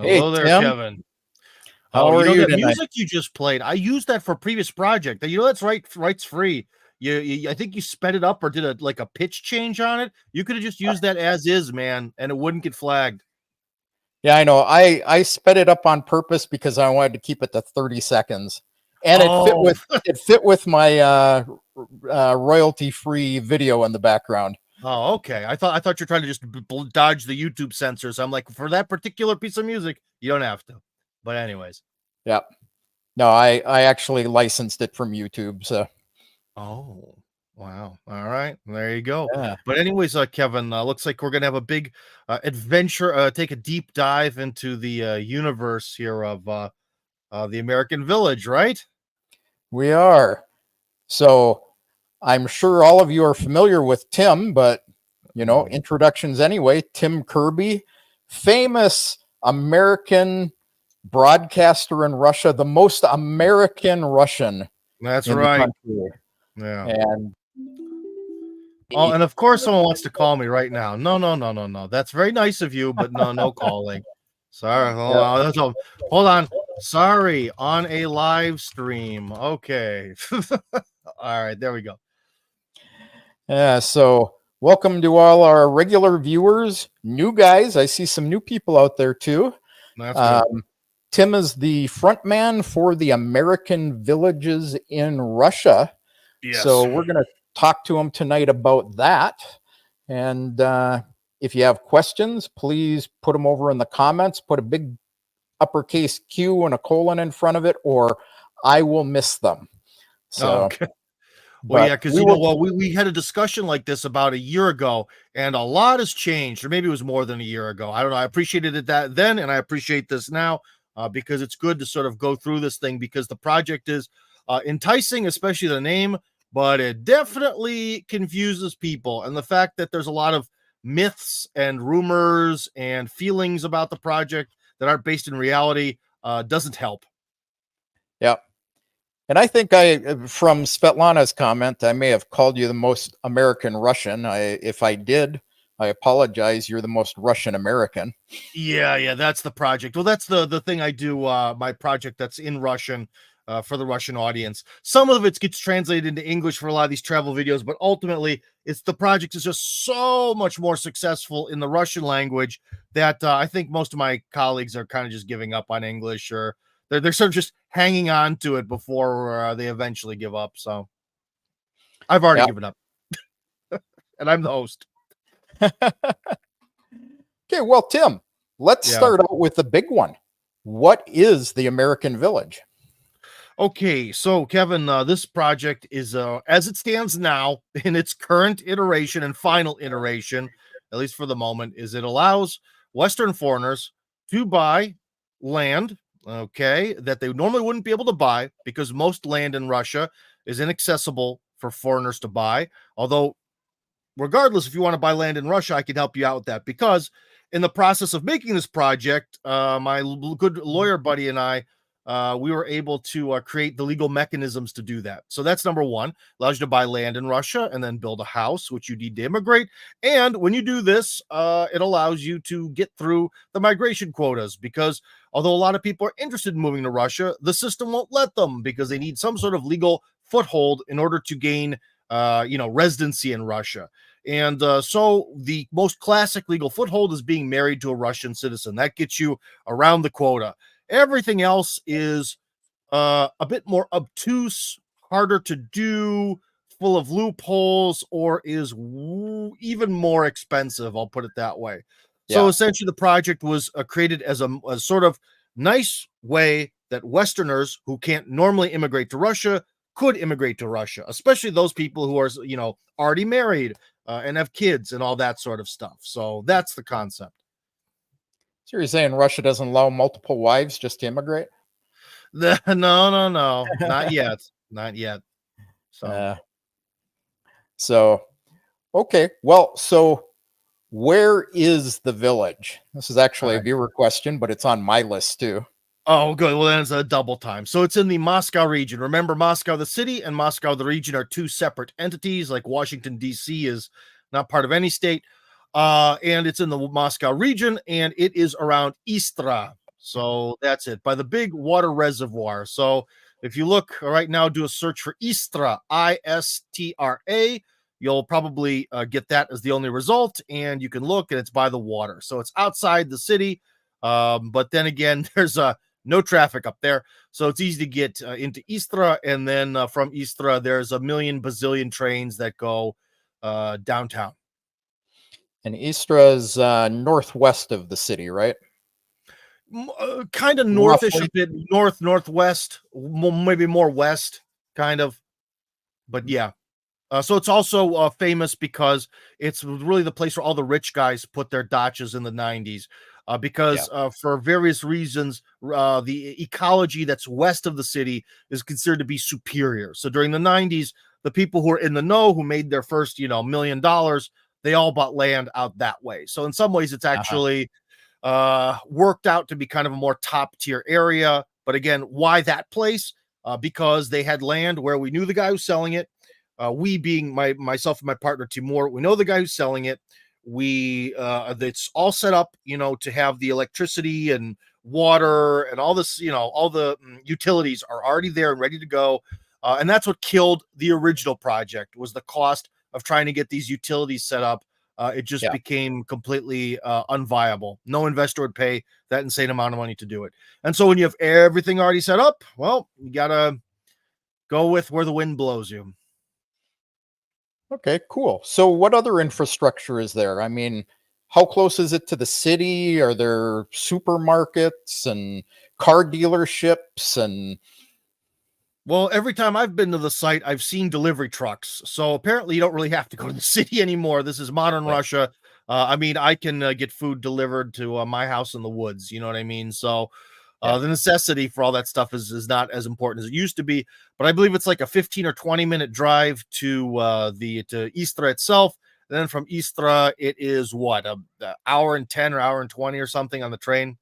Hey, Hello there, Tim. Kevin. How Oh, are you that tonight? music you just played, I used that for a previous project. That's rights free. I think you sped it up or did a pitch change on it. You could have just used that as is, man, and it wouldn't get flagged. Yeah, I know. I sped it up on purpose because I wanted to keep it to 30 seconds. And Oh, it fit with my royalty-free video in the background. oh, okay. I thought you're trying to just dodge the YouTube censors. I'm like, for that particular piece of music, you don't have to. But anyways. Yeah. No, I actually licensed it from YouTube. So Oh, wow. All right. There you go. yeah. But anyways, Kevin, looks like we're gonna have a big adventure, take a deep dive into the universe here of the American Village, right? We are. So I'm sure all of you are familiar with Tim, but Mm. introductions anyway. Tim Kirby, famous American broadcaster in Russia, the most American Russian That's in the right. country. Yeah. And Oh, he, and of course someone wants to call me right now. No, no, no, no, no. That's very nice of you, but no, no calling. Sorry. Hold yeah, on. Hold on. Sorry, on a live stream. Okay. All right, there we go. yeah, so welcome to all our regular viewers, new guys. I see some new people out there too. That's good. Tim is the front man for the American Villages in Russia. So Yes. we're going to talk to him tonight about that. And if you have questions, please put them over in the comments. Put a big uppercase Q and a colon in front of it, or I will miss them. Oh, So, okay. Well, yeah, but because we will. we had a discussion like this about a year ago, and a lot has changed, or maybe it was more than a year ago. I don't know. I appreciated it that then, and I appreciate this now, because it's good to sort of go through this thing because the project is enticing, especially the name, but it definitely confuses people, and the fact that there's a lot of myths and rumors and feelings about the project that aren't based in reality doesn't help. Yeah. And I think from Svetlana's comment, I may have called you the most American Russian. If I did, I apologize. You're the most Russian American. Yeah, that's the project. Well, that's the thing I do. My project that's in Russian for the Russian audience. Some of it gets translated into English for a lot of these travel videos, but ultimately, it's the project is just so much more successful in the Russian language that I think most of my colleagues are kind of just giving up on English, or they're sort of just hanging on to it before they eventually give up. So I've already Yeah. given up, and I'm the host. Okay, well, Tim, let's Yeah. start out with the big one. What is the American Village? Okay, so Kevin, this project is as it stands now in its current iteration and final iteration, at least for the moment, is it allows Western foreigners to buy land, okay, that they normally wouldn't be able to buy because most land in Russia is inaccessible for foreigners to buy. Although, regardless, if you want to buy land in Russia, I can help you out with that because in the process of making this project, my good lawyer buddy and I, we were able to create the legal mechanisms to do that. So that's number one, allows you to buy land in Russia and then build a house, which you need to immigrate. And when you do this, it allows you to get through the migration quotas because although a lot of people are interested in moving to Russia, the system won't let them because they need some sort of legal foothold in order to gain, residency in Russia. And so the most classic legal foothold is being married to a Russian citizen. That gets you around the quota. Everything else is a bit more obtuse, harder to do, full of loopholes, or is even more expensive. I'll put it that way. So Yeah. essentially, the project was created as a sort of nice way that Westerners who can't normally immigrate to Russia could immigrate to Russia, especially those people who are, already married and have kids and all that sort of stuff. So that's the concept. So you're saying Russia doesn't allow multiple wives just to immigrate? No, no, no, not yet, not yet. So, Uh, so, okay. Well, so where is the village? This is all actually a right. viewer question, but it's on my list too. Oh, good. Well, then it's a double time. So it's in the Moscow region. Remember, Moscow, the city, and Moscow, the region, are two separate entities. Like Washington, D.C. is not part of any state. And it's in the Moscow region, and it is around Istra. So that's it, by the big water reservoir. So if you look right now, do a search for Istra, Istra. You'll probably get that as the only result, and you can look, and it's by the water. So it's outside the city, but then again, there's no traffic up there, so it's easy to get into Istra, and then from Istra, there's a million bazillion trains that go downtown. And Istra is northwest of the city, right? Kind of northish, a Roughly. bit northwest, maybe more west, kind of. But yeah, so it's also famous because it's really the place where all the rich guys put their dachas in the 90s. Yeah. Because for various reasons, the ecology that's west of the city is considered to be superior. So during the 90s, the people who are in the know, who made their first, $1 million, they all bought land out that way. So in some ways, it's Uh-huh. actually worked out to be kind of a more top tier area. But again, why that place? Because they had land where we knew the guy who's selling it. We being myself and my partner Timur, we know the guy who's selling it. It's all set up, to have the electricity and water and all this, all the utilities are already there and ready to go. And that's what killed the original project, was the cost of trying to get these utilities set up. It just Yeah. became completely unviable. No investor would pay that insane amount of money to do it. And so when you have everything already set up, well, you gotta go with where the wind blows you. Okay, cool. So what other infrastructure is there? I mean, how close is it to the city? Are there supermarkets and car dealerships and Well, every time I've been to the site, I've seen delivery trucks. So apparently, you don't really have to go to the city anymore. This is modern yeah, Russia. I mean, I can get food delivered to my house in the woods. You know what I mean? So yeah. the necessity for all that stuff is not as important as it used to be. But I believe it's like a 15 or 20-minute drive to Istra itself. And then from Istra, it is what, a hour and 10 or hour and 20 or something on the train.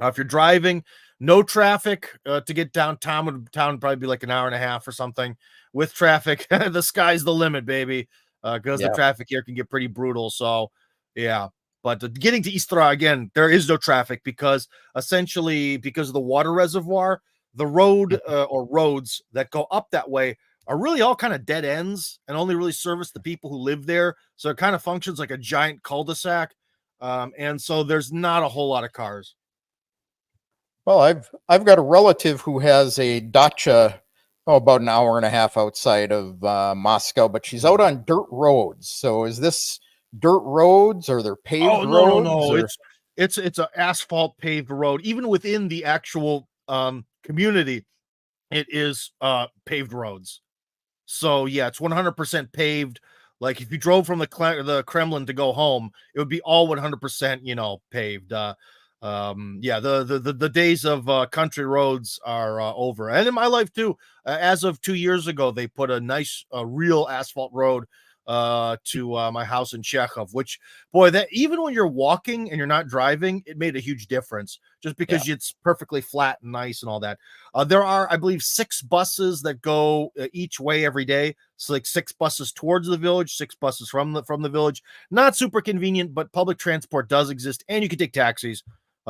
If you're driving, no traffic to get downtown, would probably be like an hour and a half or something. With traffic, the sky's the limit, baby, because the Yeah. traffic here can get pretty brutal. So, yeah. But getting to Istra again, there is no traffic because essentially, because of the water reservoir, the road Mhm. or roads that go up that way are really all kind of dead ends and only really service the people who live there. So it kind of functions like a giant cul-de-sac. And so there's not a whole lot of cars. Well, I've got a relative who has a dacha, about an hour and a half outside of Moscow, but she's out on dirt roads. So is this dirt roads or they're paved Oh, no, no, roads no. or It's a asphalt paved road. Even within the actual community, it is paved roads. So yeah, it's 100% paved. Like if you drove from the Kremlin to go home, it would be all 100%, paved. Yeah, the days of country roads are over. And in my life too, as of 2 years ago, they put a nice real asphalt road to my house in Chekhov, which, boy, that even when you're walking and you're not driving, it made a huge difference just yeah. because it's perfectly flat and nice and all that. There are, I believe, 6 buses that go each way every day. So like 6 buses towards the village, 6 buses from the village. Not super convenient, but public transport does exist, and you can take taxis.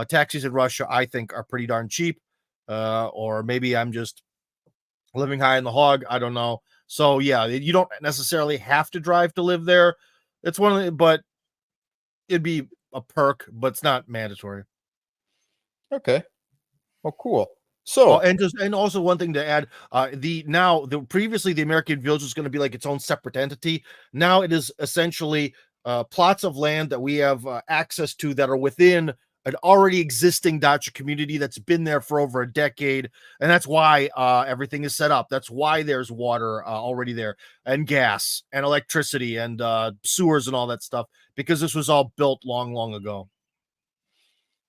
Taxis in Russia, I think, are pretty darn cheap. Or maybe I'm just living high in the hog. I don't know. So yeah, you don't necessarily have to drive to live there. It's one of the, but it'd be a perk, but it's not mandatory. Okay. Well, cool. Oh, So, and also one thing to add, the previously the American Village was going to be like its own separate entity. Now it is essentially plots of land that we have access to that are within an already existing dacha community that's been there for over a decade, and that's why everything is set up. That's why there's water already there, and gas, and electricity, and sewers, and all that stuff, because this was all built long, long ago.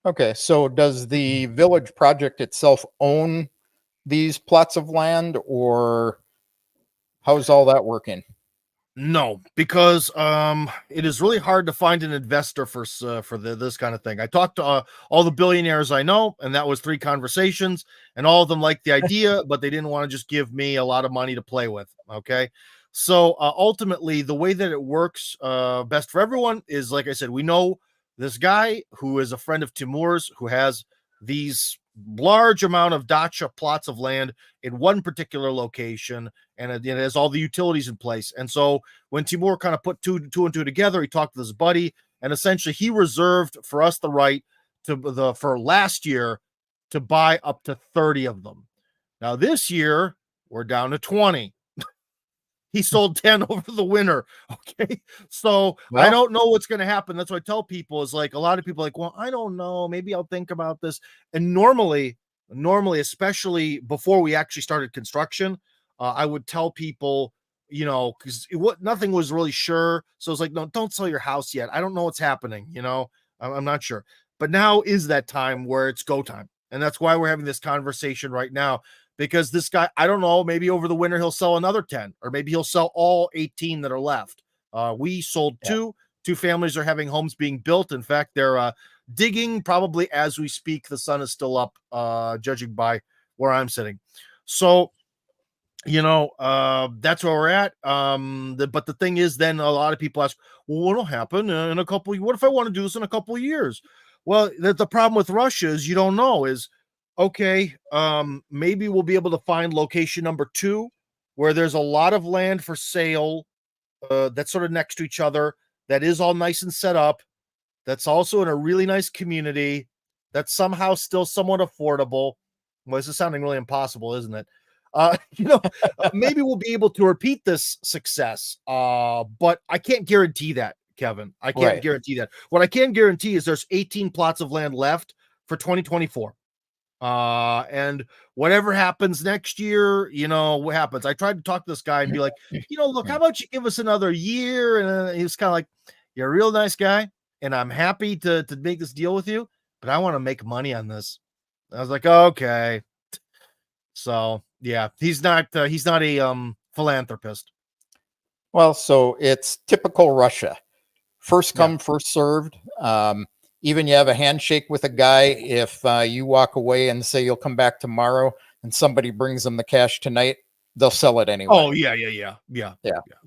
okay. So does the village project itself own these plots of land or how's all that working? No, because it is really hard to find an investor for this kind of thing. I talked to all the billionaires I know, and that was 3 conversations, and all of them liked the idea, but they didn't want to just give me a lot of money to play with. Okay, so ultimately, the way that it works best for everyone is, like I said, we know this guy who is a friend of Timur's, who has these large amount of dacha plots of land in one particular location, and it has all the utilities in place. And so when Timur kind of put two and two together, he talked to his buddy, and essentially he reserved for us the right for last year to buy up to 30 of them. Now this year we're down to 20. He sold 10 over the winter. Okay. So I don't know what's going to happen. That's what I tell people is like, a lot of people are like, well, I don't know. Maybe I'll think about this. And normally, especially before we actually started construction, I would tell people, because nothing was really sure. So it's like, no, don't sell your house yet. I don't know what's happening. I'm not sure. But now is that time where it's go time. And that's why we're having this conversation right now. Because this guy, I don't know, maybe over the winter he'll sell another 10, or maybe he'll sell all 18 that are left. We sold two. Two families are having homes being built. In fact, they're digging probably as we speak. The sun is still up, judging by where I'm sitting. So, that's where we're at. But the thing is, then a lot of people ask, well, what'll happen in a couple? What if I want to do this in a couple of years? Well, the problem with Russia is you don't know. Okay, maybe we'll be able to find location number 2 where there's a lot of land for sale that's sort of next to each other, that is all nice and set up, that's also in a really nice community, that's somehow still somewhat affordable. Well, this is sounding really impossible, isn't it? Maybe we'll be able to repeat this success, but I can't guarantee that, Kevin. I can't guarantee that. What I can guarantee is there's 18 plots of land left for 2024. And whatever happens next year, what happens. I tried to talk to this guy and be like, look, how about you give us another year? And he was kind of like, you're a real nice guy, and I'm happy to make this deal with you, but I want to make money on this. I was like, okay. So yeah, he's not a philanthropist. Well, so it's typical Russia. First come, first served. Even you have a handshake with a guy. If you walk away and say you'll come back tomorrow and somebody brings them the cash tonight, they'll sell it anyway. Oh, yeah.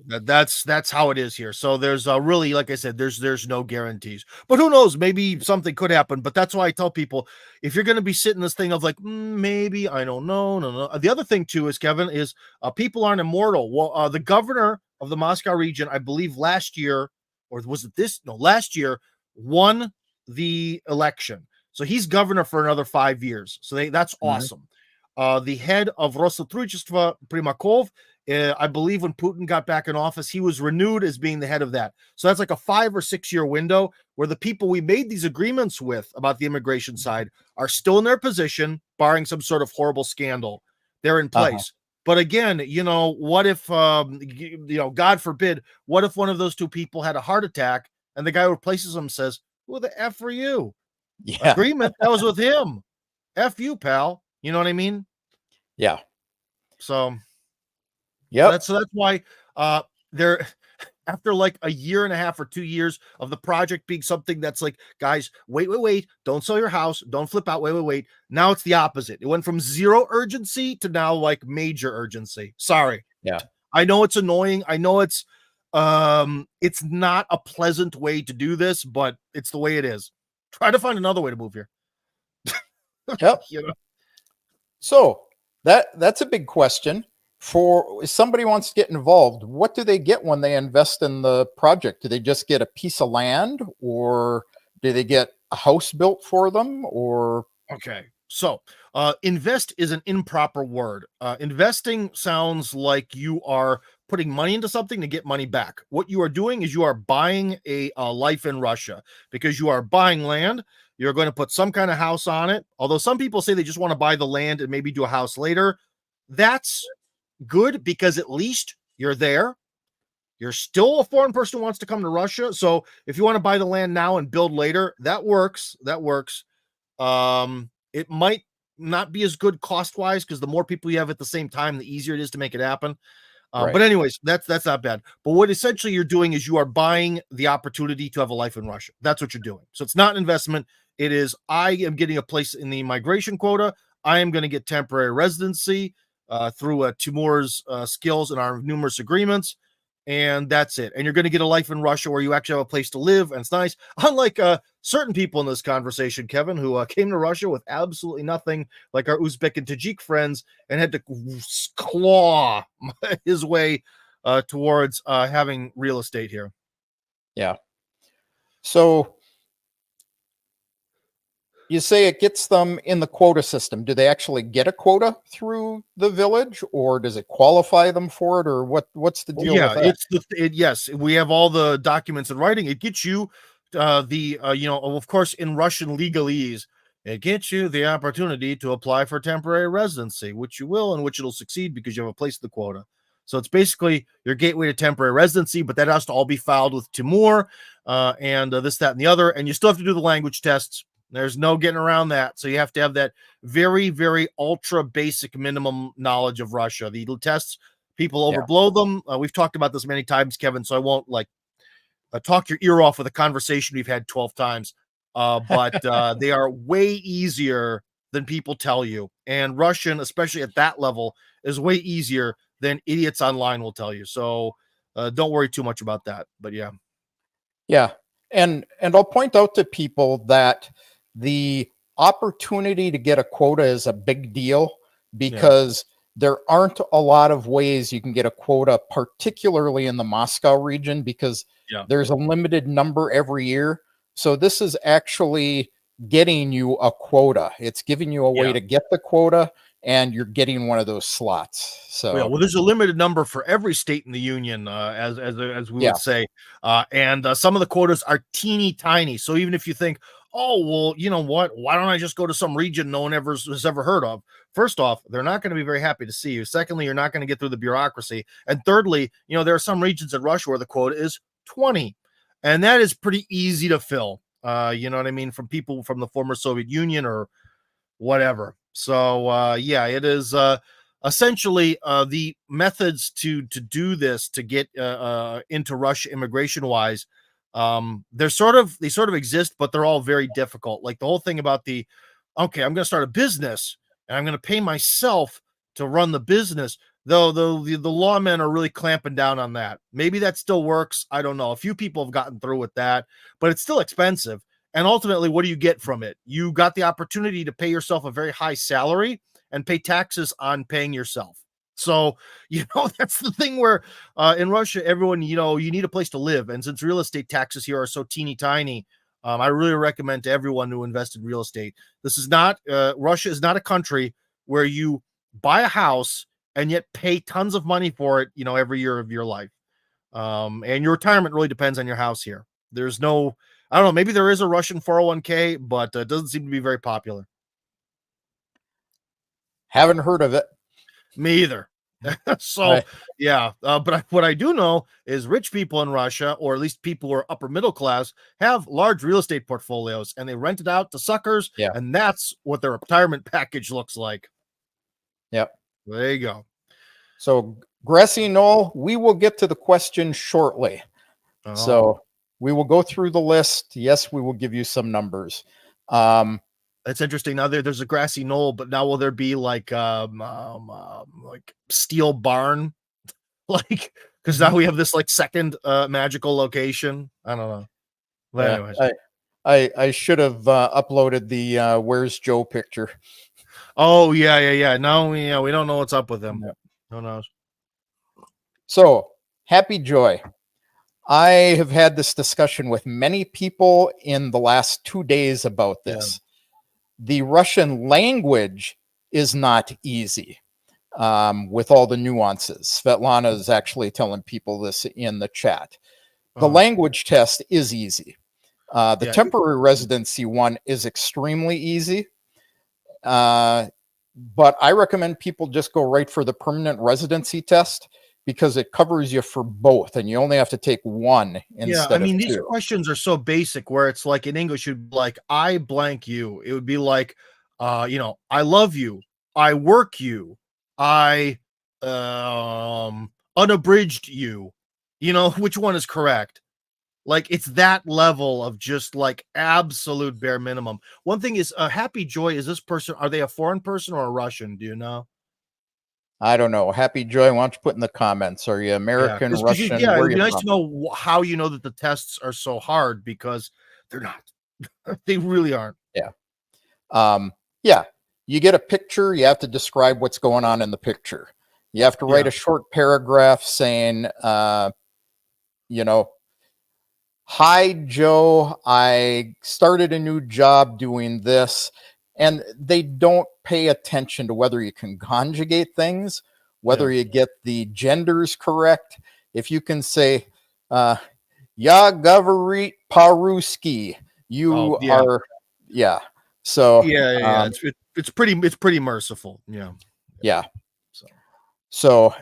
That's how it is here. So there's really, like I said, there's no guarantees. But who knows? Maybe something could happen. But that's why I tell people, if you're going to be sitting this thing of like, maybe, I don't know. No. The other thing, too, is, Kevin, is people aren't immortal. Well, the governor of the Moscow region, I believe last year, or was it this? No, last year, won the election. So he's governor for another 5 years. So that's awesome. The head of Rosotrudchestvo, Primakov, I believe when Putin got back in office, he was renewed as being the head of that. So that's like a 5 or 6 year window where the people we made these agreements with about the immigration side are still in their position, barring some sort of horrible scandal. They're in place. But again, what if, God forbid, what if one of those two people had a heart attack and the guy who replaces him says, who the F are you? Yeah. Agreement. That was with him. F you, pal. You know what I mean? Yeah. So, yeah. That's why they're after like a year and a half or 2 years of the project being something that's like, guys, wait. Don't sell your house. Don't flip out. Wait. Now it's the opposite. It went from zero urgency to now like major urgency. Sorry. Yeah. I know it's annoying. I know it's not a pleasant way to do this, but it's the way it is. Try to find another way to move here. Yep. So that's a big question. For if somebody wants to get involved, what do they get when they invest in the project? Do they just get a piece of land, or do they get a house built for them? Or okay, so invest is an improper word. Investing sounds like you are putting money into something to get money back. What you are doing is you are buying a life in Russia, because you are buying land. You're going to put some kind of house on it. Although some people say they just want to buy the land and maybe do a house later. That's good, because at least you're there. You're still a foreign person who wants to come to Russia. So if you want to buy the land now and build later, that works. It might not be as good cost-wise, because the more people you have at the same time, the easier it is to make it happen. Right. But anyways, that's not bad. But what essentially you're doing is you are buying the opportunity to have a life in Russia. That's what you're doing. So it's not an investment. It is, I am getting a place in the migration quota. I am going to get temporary residency through Timur's skills and our numerous agreements. and that's it. And you're going to get a life in Russia where you actually have a place to live, and it's nice. Unlike certain people in this conversation, Kevin, who came to Russia with absolutely nothing, like our Uzbek and Tajik friends, and had to claw his way towards having real estate here. Yeah. So you say it gets them in the quota system. Do they actually get a quota through the village, or does it qualify them for it, or what's the deal with that? Yes, we have all the documents in writing. It gets you of course, in Russian legalese, it gets you the opportunity to apply for temporary residency, which you will, and which it'll succeed because you have a place in the quota. So it's basically your gateway to temporary residency, but that has to all be filed with Timur and this, that, and the other. And you still have to do the language tests. There's no getting around that. So you have to have that very, very ultra basic minimum knowledge of Russia. The tests, people overblow them. We've talked about this many times, Kevin, so I won't talk your ear off with a conversation we've had 12 times. But they are way easier than people tell you. And Russian, especially at that level, is way easier than idiots online will tell you. So don't worry too much about that. But yeah. Yeah. And I'll point out to people that the opportunity to get a quota is a big deal because there aren't a lot of ways you can get a quota, particularly in the Moscow region, because there's a limited number every year. So this is actually getting you a quota. It's giving you a way to get the quota, and you're getting one of those slots. So well, there's a limited number for every state in the union, as we would say, and some of the quotas are teeny tiny. So even if you think, oh well, you know what, why don't I just go to some region no one has ever heard of? First off, they're not going to be very happy to see you. Secondly, you're not going to get through the bureaucracy. And thirdly, there are some regions in Russia where the quota is 20, and that is pretty easy to fill. You know what I mean? From people from the former Soviet Union or whatever. So it is essentially the methods to do this, to get into Russia immigration wise. They sort of exist, but they're all very difficult. Like the whole thing about I'm going to start a business and I'm going to pay myself to run the business. Though the lawmen are really clamping down on that. Maybe that still works. I don't know. A few people have gotten through with that, but it's still expensive. And ultimately, what do you get from it? You got the opportunity to pay yourself a very high salary and pay taxes on paying yourself. So, that's the thing where in Russia, everyone, you need a place to live. And since real estate taxes here are so teeny tiny, I really recommend to everyone to invest in real estate. This is not, Russia is not a country where you buy a house and yet pay tons of money for it, every year of your life. And your retirement really depends on your house here. There's no, I don't know, maybe there is a Russian 401k, but it doesn't seem to be very popular. Haven't heard of it. Me either. So, but what I do know is rich people in Russia, or at least people who are upper middle class, have large real estate portfolios and they rent it out to suckers. Yeah. And that's what their retirement package looks like. Yep. There you go. So, Grassy Knoll, we will get to the question shortly. Oh. So, we will go through the list. Yes, we will give you some numbers. That's interesting. Now there's a grassy knoll, but now will there be like steel barn? Like, because now we have this like second magical location. I don't know. But anyways. I should have uploaded the Where's Joe picture. Oh yeah. No, we don't know what's up with him. Yeah. Who knows? So, Happy Joy. I have had this discussion with many people in the last 2 days about this. The Russian language is not easy with all the nuances. Svetlana is actually telling people this in the chat. The language test is easy. The temporary residency one is extremely easy. But I recommend people just go right for the permanent residency test, because it covers you for both, and you only have to take one instead of two. These questions are so basic, where it's like in English, you'd be like, I blank you. It would be like, I love you. I work you. I unabridged you. Which one is correct? Like, it's that level of just like absolute bare minimum. One thing is, Happy Joy, is this person, are they a foreign person or a Russian? Do you know? I don't know. Happy Joy, why don't you put in the comments? Are you American, Russian? Yeah, Where are it'd be you nice from? to know how you know that the tests are so hard, because they're not. They really aren't. Yeah. Yeah. You get a picture, you have to describe what's going on in the picture. You have to write Yeah. a short paragraph saying, you know, hi, Joe, I started a new job doing this. And they don't pay attention to whether you can conjugate things, whether Yeah. you get the genders correct. If you can say, Ya Gavarit Paruski, Oh, you yeah. are, yeah. So, Yeah. It's pretty merciful. Yeah. yeah. So So,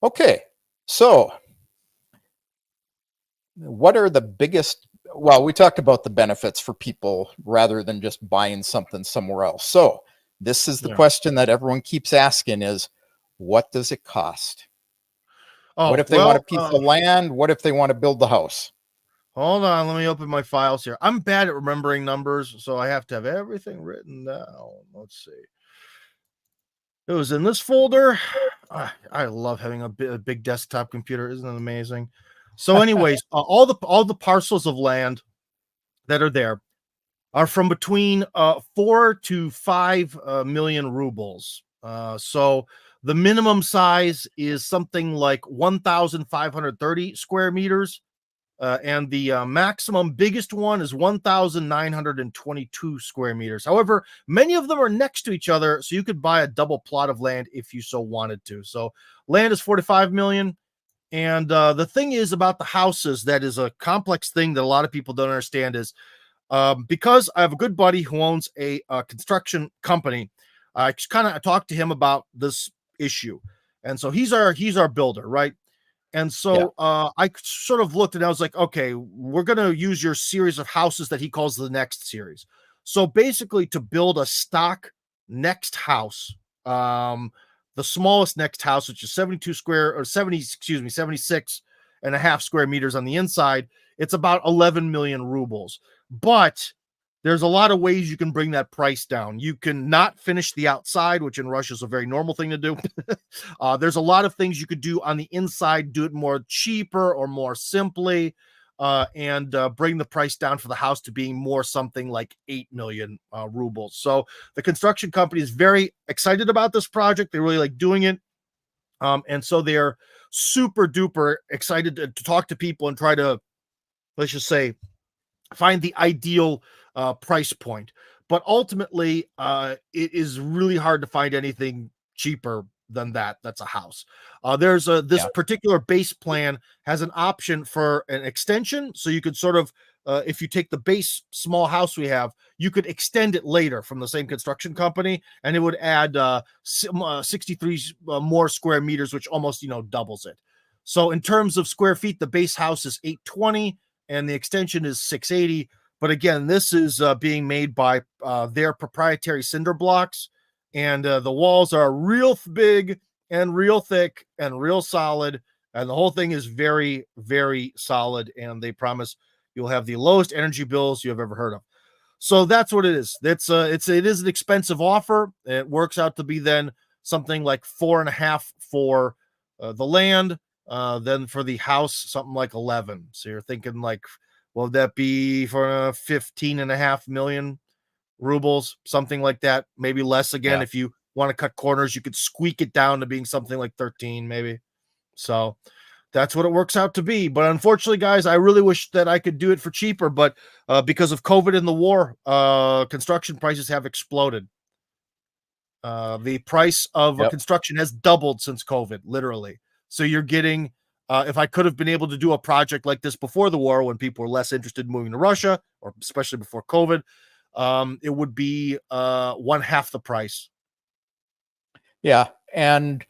okay. So, what are the biggest? Well, we talked about the benefits for people rather than just buying something somewhere else. So, this is the yeah. question that everyone keeps asking is, what does it cost? What Oh, if they want a well, piece of land? What if they want to build the house? hold on, let me open my files here. I'm bad at remembering numbers, so I have to have everything written down. Let's see. It was in this folder. I love having a big desktop computer. Isn't it amazing? So, anyways, all the parcels of land that are there are from between 4 to 5 million rubles. So the minimum size is something like 1,530 square meters. And the maximum biggest one is 1,922 square meters. However, many of them are next to each other, so you could buy a double plot of land if you so wanted to. So land is 45 million. And the thing is about the houses, that is a complex thing that a lot of people don't understand, is because I have a good buddy who owns a construction company. I kind of talked to him about this issue, and so he's our builder, right? And Yeah. so I sort of looked and I was like, okay, we're going to use your series of houses that he calls the next series. So basically, to build a stock next house, um, the smallest next house, which is 72 square or 70, excuse me, 76 and a half square meters on the inside, it's about 11 million rubles. But there's a lot of ways you can bring that price down. You can not finish the outside, which in Russia is a very normal thing to do. There's a lot of things you could do on the inside, do it more cheaper or more simply, and bring the price down for the house to being more something like 8 million rubles. So the construction company is very excited about this project. They really like doing it. And so they're super duper excited to talk to people and try to, let's just say, find the ideal price point. But ultimately, it is really hard to find anything cheaper than that. That's a house. There's this Yeah. particular base plan has an option for an extension, so you could sort of, if you take the base small house we have, you could extend it later from the same construction company, and it would add 63 more square meters, which almost doubles it. So in terms of square feet, the base house is 820 and the extension is 680. But again, this is being made by their proprietary cinder blocks, and the walls are real big and real thick and real solid, and the whole thing is very, very solid. And they promise you'll have the lowest energy bills you have ever heard of. So that's what it is. It is an expensive offer. It works out to be then something like 4.5 for the land. Then for the house, something like 11. So you're thinking like, will that be for 15.5 million rubles, something like that? Maybe less again. Yeah. If you want to cut corners, you could squeak it down to being something like 13, maybe. So that's what it works out to be. But unfortunately, guys, I really wish that I could do it for cheaper. But because of COVID and the war, construction prices have exploded. The price of a Yep. construction has doubled since COVID, literally. So you're getting, if I could have been able to do a project like this before the war, when people were less interested in moving to Russia, or especially before COVID, it would be one half the price. Yeah. And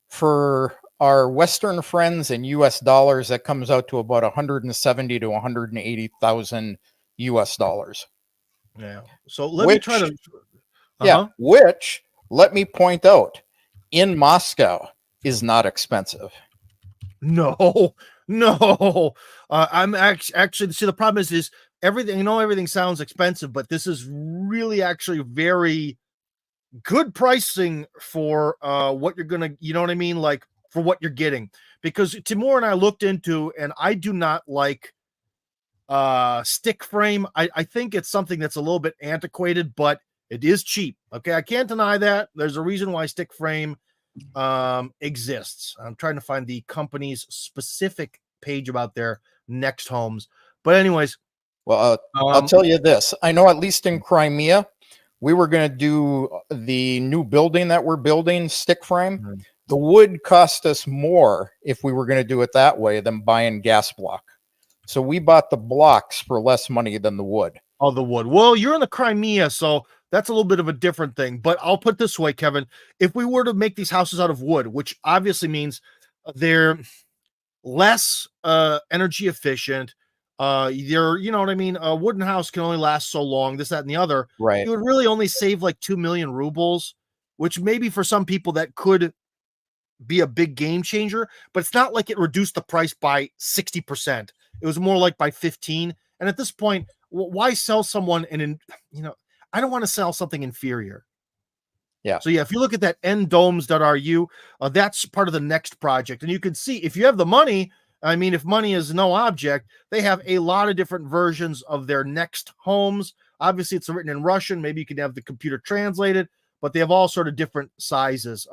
for our Western friends in US dollars, that comes out to about 170 to 180,000 US dollars. Yeah. So let me try Which, to. yeah, Uh-huh. which, let me point out, in Moscow is not expensive. No, no. I'm actually see, the problem is everything. Everything sounds expensive, but this is really actually very good pricing for what you're gonna, you know what I mean, like for what you're getting. Because Timur and I looked into, and I do not like stick frame. I think it's something that's a little bit antiquated, but it is cheap. Okay, I can't deny that. There's a reason why stick frame exists. I'm trying to find the company's specific page about their next homes. But anyways, Well, I'll tell you this. I know at least in Crimea, we were going to do the new building that we're building, stick frame. Mhm. The wood cost us more if we were going to do it that way than buying gas block. So we bought the blocks for less money than the wood. Oh, the wood. Well, you're in the Crimea, so that's a little bit of a different thing. But I'll put this way, Kevin. If we were to make these houses out of wood, which obviously means they're less energy efficient, they're, you know what I mean, a wooden house can only last so long, this, that, and the other. Right. You would really only save like 2 million rubles, which maybe for some people that could be a big game changer, but it's not like it reduced the price by 60%. It was more like by 15. And at this point, why sell someone you know, I don't want to sell something inferior. Yeah. So yeah, if you look at that ndomes.ru, that's part of the next project. And you can see if you have the money, I mean, if money is no object, they have a lot of different versions of their next homes. Obviously, it's written in Russian. Maybe you can have the computer translated, but they have all sort of different sizes.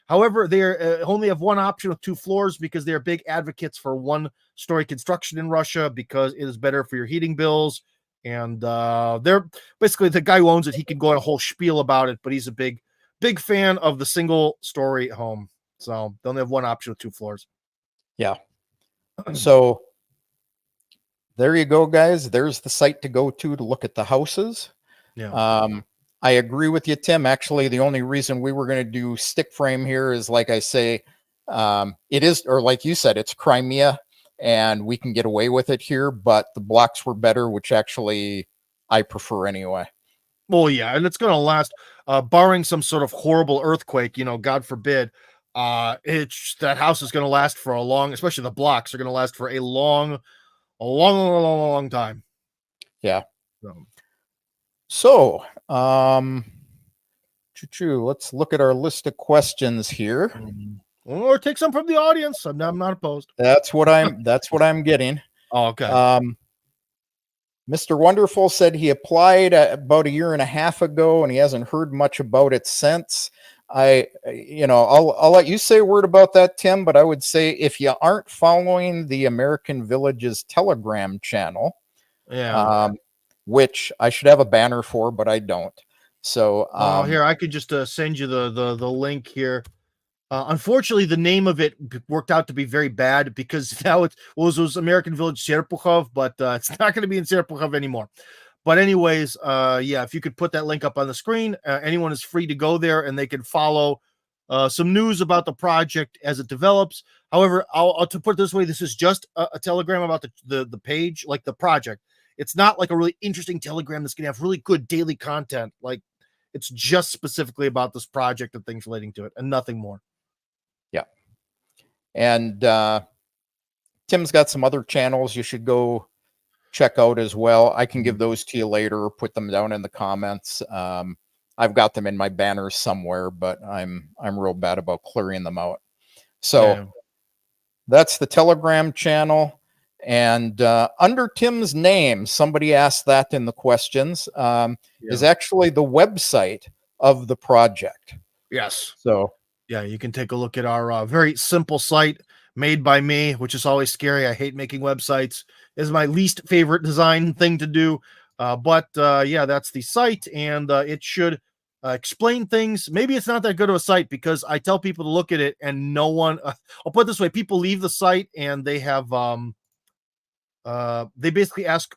However, they only have one option with 2 floors because they're big advocates for 1-story construction in Russia because it is better for your heating bills. And they're basically, the guy who owns it, he can go on a whole spiel about it, but he's a big fan of the single-story home. So they only have one option with 2 floors. Yeah. So there you go, guys. There's the site to go to look at the houses. Yeah. I agree with you, Tim. Actually, the only reason we were going to do stick frame here is, like I say, it is, or like you said, it's Crimea, and we can get away with it here. But the blocks were better, which actually I prefer anyway. Well, yeah, and it's going to last, barring some sort of horrible earthquake, you know, God forbid. It's that house is going to last for a long, especially the blocks are going to last for a long, long time. Yeah. So, let's look at our list of questions here. or take some from the audience. I'm not opposed. That's what I'm getting. Oh, okay. Mr. Wonderful said he applied about 1.5 years ago and he hasn't heard much about it since. I'll let you say a word about that, Tim, but I would say if you aren't following the American Villages Telegram channel, Yeah. Which I should have a banner for, but I don't. So here, I could just send you the link here. Unfortunately, the name of it worked out to be very bad because now it was American Village Serpukhov, but it's not going to be in Serpukhov anymore. But anyways, yeah, if you could put that link up on the screen, anyone is free to go there and they can follow some news about the project as it develops. However, I'll to put it this way, this is just a telegram about the page, like the project. It's not like a really interesting telegram that's going to have really good daily content. Like, it's just specifically about this project and things relating to it and nothing more. Yeah. And Tim's got some other channels you should go check out as well. I can give those to you later or put them down in the comments. I've got them in my banners somewhere, but I'm real bad about clearing them out. So that's the Telegram channel. And under Tim's name, somebody asked that in the questions, is actually the website of the project. Yes. So yeah, you can take a look at our very simple site made by me, which is always scary. I hate making websites. Is my least favorite design thing to do. But yeah, that's the site, and it should explain things. Maybe it's not that good of a site because I tell people to look at it and no one, I'll put it this way, people leave the site and they have, they basically ask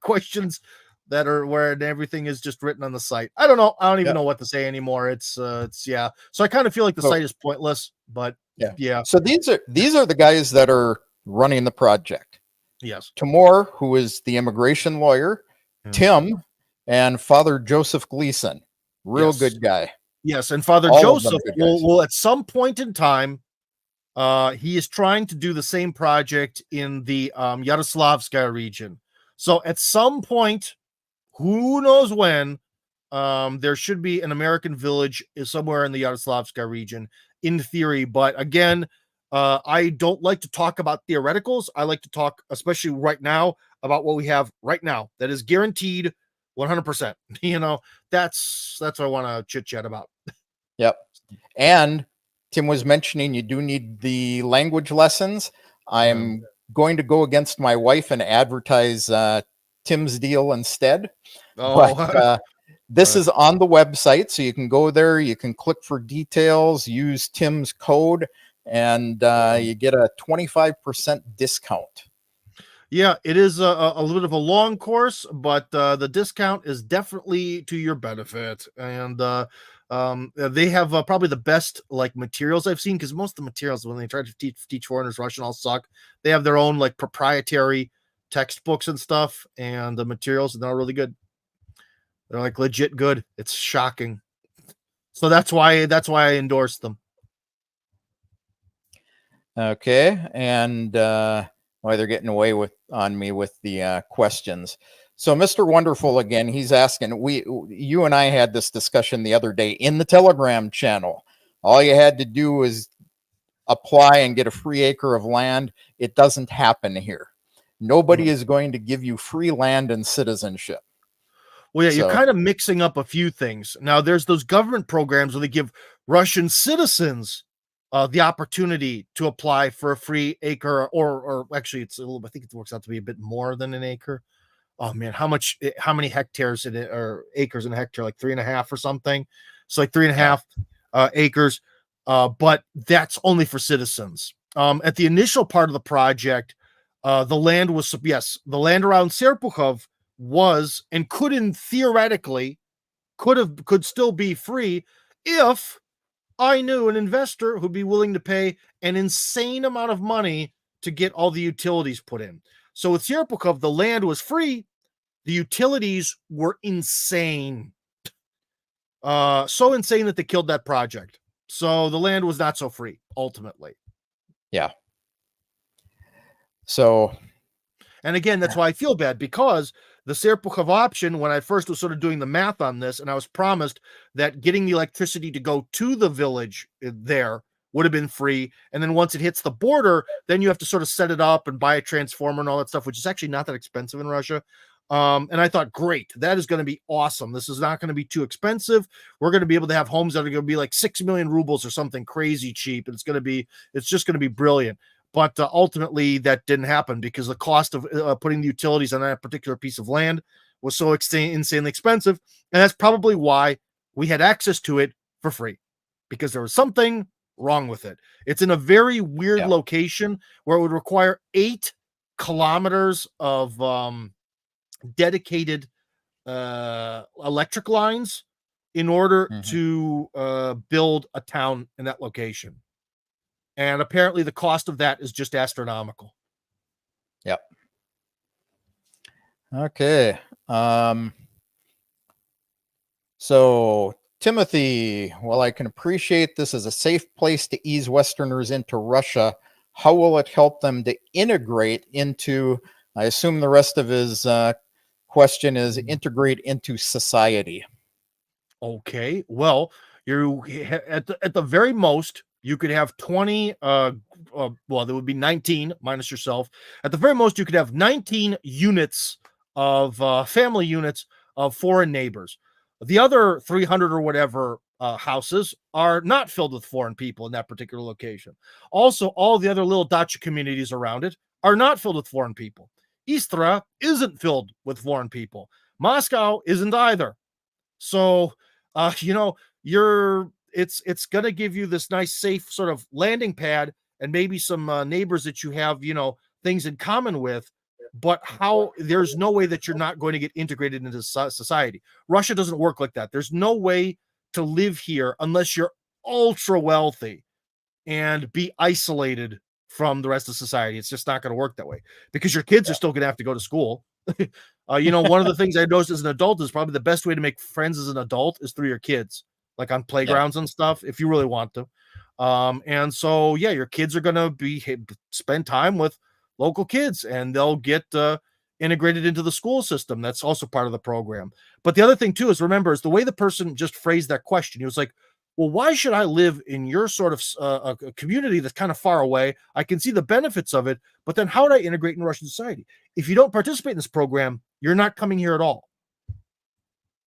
questions that are where everything is just written on the site. I don't know. I don't even know what to say anymore. It's yeah. So I kind of feel like the site is pointless, but yeah. So these are the guys that are running the project. Yes. Timur, who is the immigration lawyer, Tim, and Father Joseph Gleason. Real good guy. Yes, and Father Joseph will at some point in time, he is trying to do the same project in the Yaroslavskaya region. So at some point, who knows when, there should be an American village somewhere in the Yaroslavska region, in theory. But again, I don't like to talk about theoreticals. I like to talk, especially right now, about what we have right now that is guaranteed 100%. That's what I want to chit chat about. Yep. And Tim was mentioning you do need the language lessons. I'm going to go against my wife and advertise Tim's deal instead. But this is on the website, so you can go there. You can click for details, use Tim's code, and you get a 25% discount. Yeah, it is a little bit of a long course, but the discount is definitely to your benefit. And they have probably the best like materials I've seen, because most of the materials when they try to teach foreigners Russian all suck. They have their own like proprietary textbooks and stuff, and the materials are not really good. They're like legit good. It's shocking. So that's why I endorse them. Okay, and why they're getting away on me with the questions. So Mr. Wonderful again, he's asking, you and I had this discussion the other day in the Telegram channel. All you had to do was apply and get a free acre of land. It doesn't happen here. Nobody is going to give you free land and citizenship. Well, yeah, you're kind of mixing up a few things. Now, there's those government programs where they give Russian citizens the opportunity to apply for a free acre, or actually, it's a little. I think it works out to be a bit more than an acre. Oh man, how many hectares or acres in a hectare? Like 3.5 or something. So like 3.5 acres. But that's only for citizens. At the initial part of the project, the land was the land around Serpukhov was and could still be free if I knew an investor who'd be willing to pay an insane amount of money to get all the utilities put in. So with Serpukhov, the land was free. The utilities were insane. So insane that they killed that project. So the land was not so free, ultimately. Yeah. So. And again, that's why I feel bad, because the Serpukhov option, when I first was sort of doing the math on this, and I was promised that getting the electricity to go to the village there would have been free. And then once it hits the border, then you have to sort of set it up and buy a transformer and all that stuff, which is actually not that expensive in Russia. And I thought, great, that is going to be awesome. This is not going to be too expensive. We're going to be able to have homes that are going to be like 6 million rubles or something crazy cheap. And it's just going to be brilliant. But ultimately, that didn't happen because the cost of putting the utilities on that particular piece of land was so insanely expensive. And that's probably why we had access to it for free, because there was something wrong with it. It's in a very weird location where it would require 8 kilometers of dedicated electric lines in order to build a town in that location. And apparently the cost of that is just astronomical. Yep. Okay. So Timothy, while I can appreciate this as a safe place to ease Westerners into Russia, how will it help them to integrate into, I assume the rest of his question is integrate into society? Okay. Well, you at the very most, you could have 20, well, there would be 19 minus yourself. At the very most, you could have 19 units of family units of foreign neighbors. The other 300 or whatever houses are not filled with foreign people in that particular location. Also, all the other little dacha communities around it are not filled with foreign people. Istra isn't filled with foreign people. Moscow isn't either. So, it's going to give you this nice, safe sort of landing pad, and maybe some neighbors that you have, things in common with. But there's no way that you're not going to get integrated into society. Russia doesn't work like that. There's no way to live here unless you're ultra wealthy and be isolated from the rest of society. It's just not going to work that way, because your kids are still going to have to go to school. One of the things I noticed as an adult is probably the best way to make friends as an adult is through your kids, like on playgrounds and stuff, if you really want to. And so, yeah, your kids are going to spend time with local kids, and they'll get integrated into the school system. That's also part of the program. But the other thing too is, remember, is the way the person just phrased that question. He was like, well, why should I live in your sort of a community that's kind of far away? I can see the benefits of it, but then how would I integrate in Russian society? If you don't participate in this program, you're not coming here at all.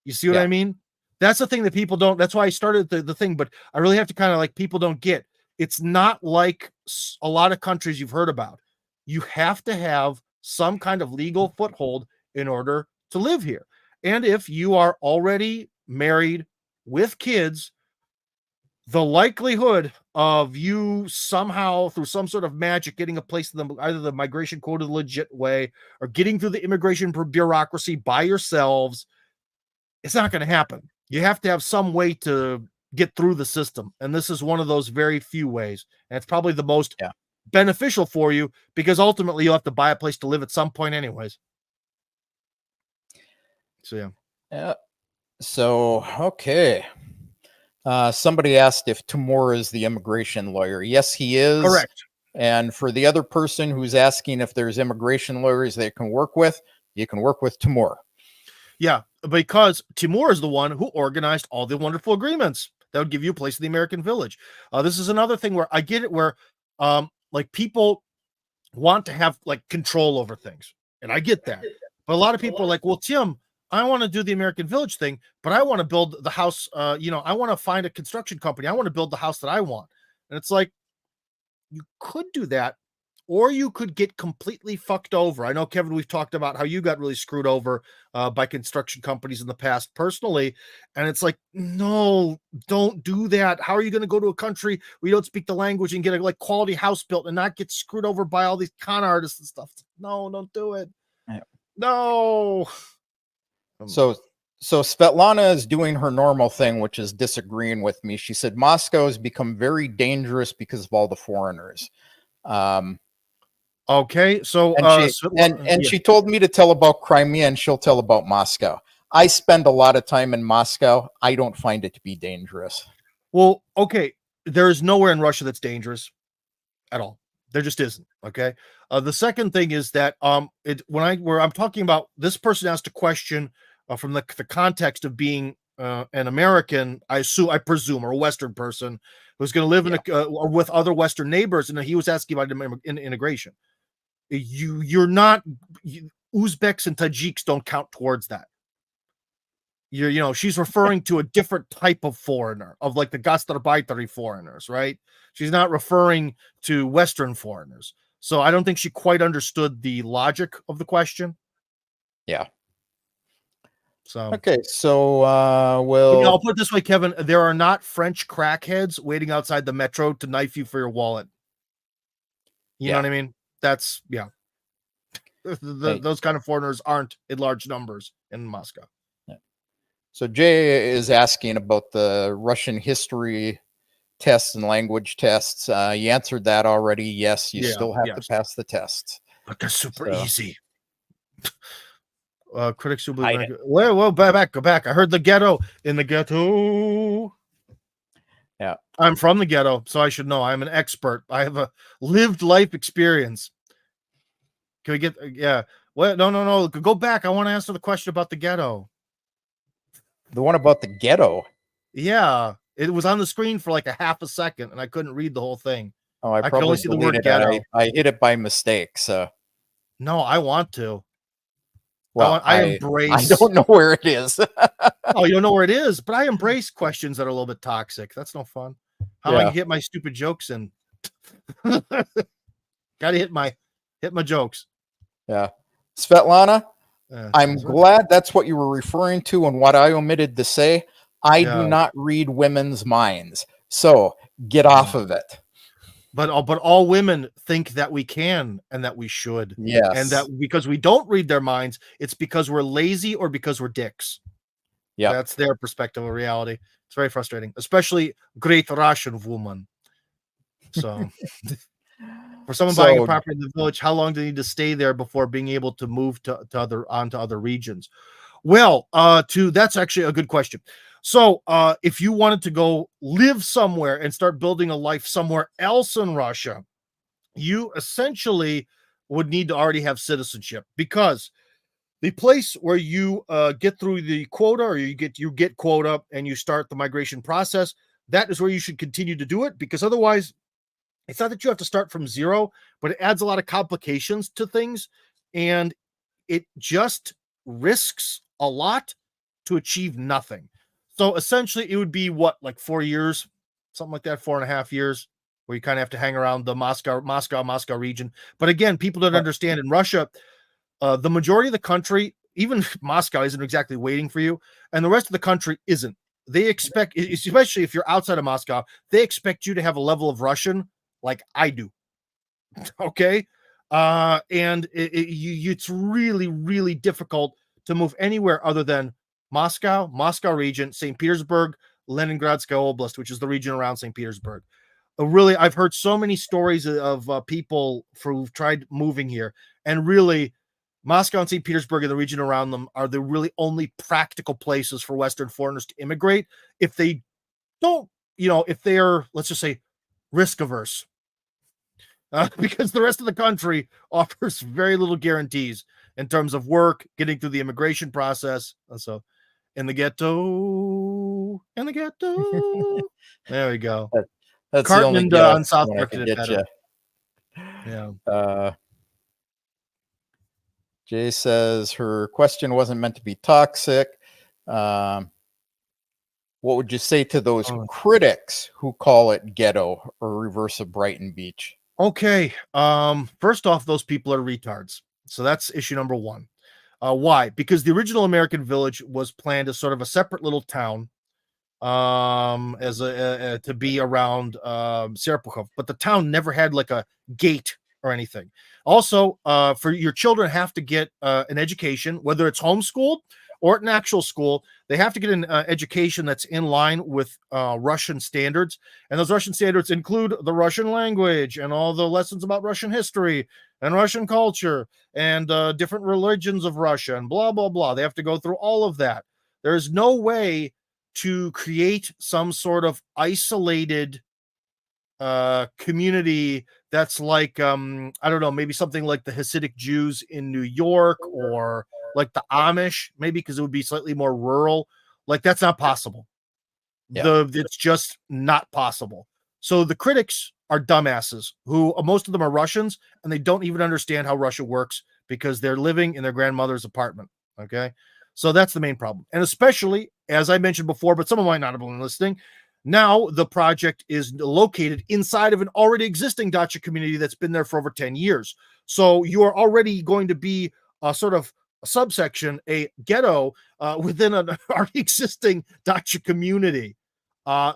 You see what I mean? That's the thing that people don't, that's why I started the thing, but I really have to kind of like, people don't get, it's not like a lot of countries you've heard about. You have to have some kind of legal foothold in order to live here. And if you are already married with kids, the likelihood of you somehow through some sort of magic getting a place in either the migration quota the legit way or getting through the immigration bureaucracy by yourselves, it's not going to happen. You have to have some way to get through the system. And this is one of those very few ways. And it's probably the most beneficial for you because ultimately you'll have to buy a place to live at some point anyways. So, yeah. So, okay. Somebody asked if Timur is the immigration lawyer. Yes, he is. Correct. And for the other person who's asking if there's immigration lawyers they can work with, you can work with Timur. Yeah, because Timur is the one who organized all the wonderful agreements that would give you a place in the American village. This is another thing where I get it, where like people want to have like control over things. And I get that. But a lot of people are like, well, Tim, I want to do the American village thing, but I want to build the house. I want to find a construction company. I want to build the house that I want. And it's like, you could do that, or you could get completely fucked over. I know, Kevin, we've talked about how you got really screwed over by construction companies in the past personally. And it's like, no, don't do that. How are you going to go to a country where you don't speak the language and get a like quality house built and not get screwed over by all these con artists and stuff? No, don't do it. Yeah. No. So Svetlana is doing her normal thing, which is disagreeing with me. She said Moscow has become very dangerous because of all the foreigners. Okay, so she told me to tell about Crimea, and she'll tell about Moscow. I spend a lot of time in Moscow. I don't find it to be dangerous. Well, okay, there is nowhere in Russia that's dangerous at all. There just isn't. Okay. The second thing is that where I'm talking about, this person asked a question from the context of being an American, I presume, or a Western person who's going to live in or with other Western neighbors, and he was asking about integration. You're not Uzbeks and Tajiks don't count towards that. She's referring to a different type of foreigner, of like the gastarbeiteri foreigners, right? She's not referring to Western foreigners. So I don't think she quite understood the logic of the question. Yeah. So okay, so I'll put it this way, Kevin. There are not French crackheads waiting outside the metro to knife you for your wallet. You know what I mean? That's those kind of foreigners aren't in large numbers in Moscow. So Jay is asking about the Russian history tests and language tests. You answered that already. Yes, you still have to pass the tests. But they're super easy. Critics who believe well, go back. I heard the ghetto in the ghetto. Yeah. I'm from the ghetto, so I should know. I'm an expert. I have a lived life experience. Can we get Well, no. Go back. I want to answer the question about the ghetto. The one about the ghetto. Yeah, it was on the screen for like a half a second, and I couldn't read the whole thing. Oh, I could only see the word ghetto. I hit it by mistake. So no, I want to. Well, I embrace. I don't know where it is. Oh, you don't know where it is, but I embrace questions that are a little bit toxic. That's no fun. How I hit my stupid jokes in. Got to hit my jokes. Yeah, Svetlana. I'm glad that's what you were referring to and what I omitted to say. I do not read women's minds, so get off of it. But all women think that we can and that we should. Yes. And that because we don't read their minds, it's because we're lazy or because we're dicks. Yeah. That's their perspective of reality. It's very frustrating, especially great Russian woman. So for someone buying a property in the village, how long do they need to stay there before being able to move to other regions? Well, that's actually a good question. So if you wanted to go live somewhere and start building a life somewhere else in Russia, you essentially would need to already have citizenship, because the place where you get through the quota, or you get quota and you start the migration process, that is where you should continue to do it, because otherwise it's not that you have to start from zero, but it adds a lot of complications to things, and it just risks a lot to achieve nothing. So essentially, it would be what, like 4 years, something like that, 4.5 years, where you kind of have to hang around the Moscow region. But again, people don't understand, in Russia, the majority of the country, even Moscow, isn't exactly waiting for you, and the rest of the country isn't. They expect, especially if you're outside of Moscow, they expect you to have a level of Russian like I do. Okay. And it's really, really difficult to move anywhere other than Moscow region, St. Petersburg, Leningradskaya Oblast, which is the region around St. Petersburg. Really, I've heard so many stories of people who've tried moving here, and really, Moscow and St. Petersburg and the region around them are the really only practical places for Western foreigners to immigrate if they don't, if they're, let's just say, risk averse. Because the rest of the country offers very little guarantees in terms of work, getting through the immigration process. So, in the ghetto, there we go. That's the Carton only and get on out South I Park could did it get you. better. Yeah. Jay says her question wasn't meant to be toxic. What would you say to those critics who call it ghetto or reverse of Brighton Beach? Okay. First off, those people are retards. So that's issue number one. Why? Because the original American Village was planned as sort of a separate little town, as to be around Serpukhov, but the town never had like a gate or anything. Also, for your children have to get an education, whether it's homeschooled or at an actual school. They have to get an education that's in line with Russian standards, and those Russian standards include the Russian language and all the lessons about Russian history and Russian culture and different religions of Russia and blah blah blah. They have to go through all of that. There's no way to create some sort of isolated community that's like, I don't know, maybe something like the Hasidic Jews in New York, or like the Amish, maybe, because it would be slightly more rural. Like, that's not possible. Yeah. It's just not possible. So the critics are dumbasses who, most of them are Russians, and they don't even understand how Russia works because they're living in their grandmother's apartment. Okay. So that's the main problem. And especially, as I mentioned before, but someone might not have been listening, now the project is located inside of an already existing dacha community that's been there for over 10 years. So you are already going to be a sort of a subsection, a ghetto within an already existing dacha community.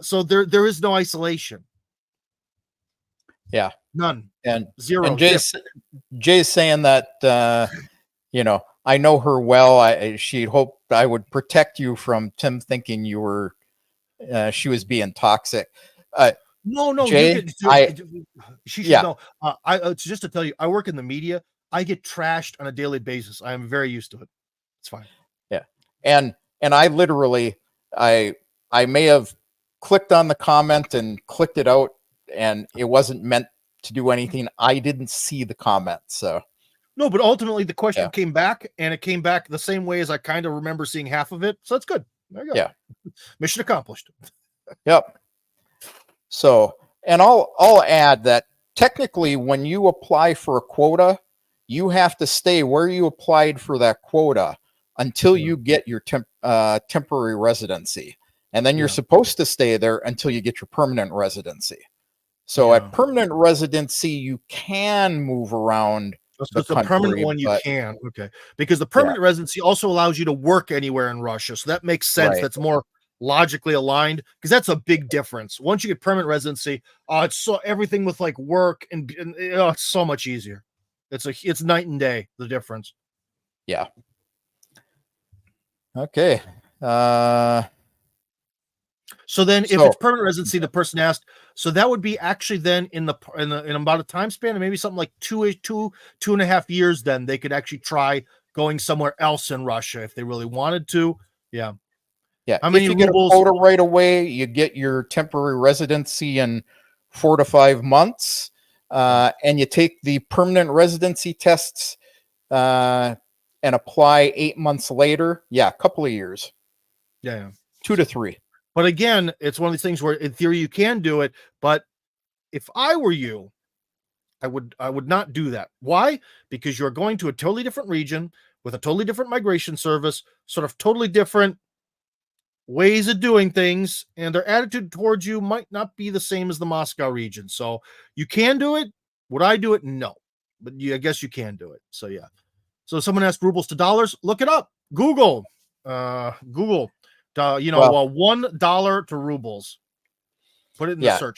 So there is no isolation. Yeah. None. And Zero. And Jay's saying that, I know her well. She hoped I would protect you from Tim thinking you were, she was being toxic. No, Jay, she should know. Just to tell you, I work in the media. I get trashed on a daily basis. I am very used to it. It's fine. Yeah. And I literally, I may have clicked on the comment and clicked it out, and it wasn't meant to do anything. I didn't see the comment. So no, but ultimately the question came back, and it came back the same way as I kind of remember seeing half of it. So that's good. There you go. Yeah. Mission accomplished. Yep. So, and I'll add that technically when you apply for a quota, you have to stay where you applied for that quota until you get your temporary residency. And then you're supposed to stay there until you get your permanent residency. So at permanent residency, you can move around the country. Permanent one you can. Okay. Because the permanent residency also allows you to work anywhere in Russia. So that makes sense. Right. That's more logically aligned, because that's a big difference. Once you get permanent residency, it's so everything with like work and it's so much easier. It's night and day, the difference. Yeah. Okay. So then, if it's permanent residency, the person asked, so that would be actually then in about a time span of maybe something like 2.5 years. Then they could actually try going somewhere else in Russia if they really wanted to. Yeah. Yeah. How many if you get a quota right away, you get your temporary residency in 4 to 5 months. and you take the permanent residency tests and apply 8 months later, a couple of years. Yeah. 2 to 3. But again, it's one of these things where in theory you can do it, but if I were you, I would not do that. Why? Because you're going to a totally different region with a totally different migration service, sort of totally different ways of doing things, and their attitude towards you might not be the same as the Moscow region. So you can do it. Would I do it? No. But I guess you can do it. So yeah. So someone asked rubles to dollars. Look it up. Google. Google. $1 to rubles. Put it in the search.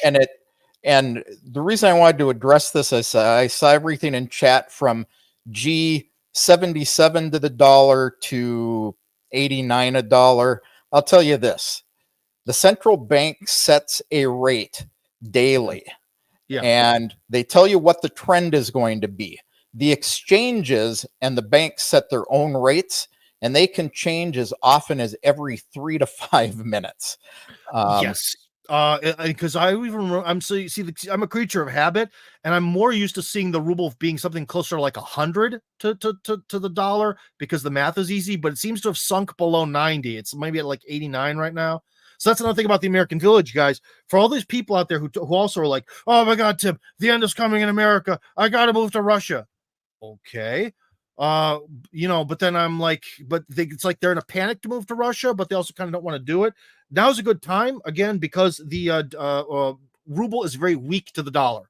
And the reason I wanted to address this is I saw everything in chat from G77 to the dollar to 89 a dollar. I'll tell you this: the central bank sets a rate daily, and they tell you what the trend is going to be. The exchanges and the banks set their own rates, and they can change as often as every 3 to 5 minutes. Yes. Because I'm a creature of habit, and I'm more used to seeing the ruble being something closer to like 100 to the dollar because the math is easy, but it seems to have sunk below 90. It's maybe at like 89 right now. So that's another thing about the American Village, guys. For all these people out there who also are like, oh my God, Tim, the end is coming in America. I got to move to Russia. Okay. But then I'm like, it's like they're in a panic to move to Russia, but they also kind of don't want to do it. Now's a good time again because the ruble is very weak to the dollar.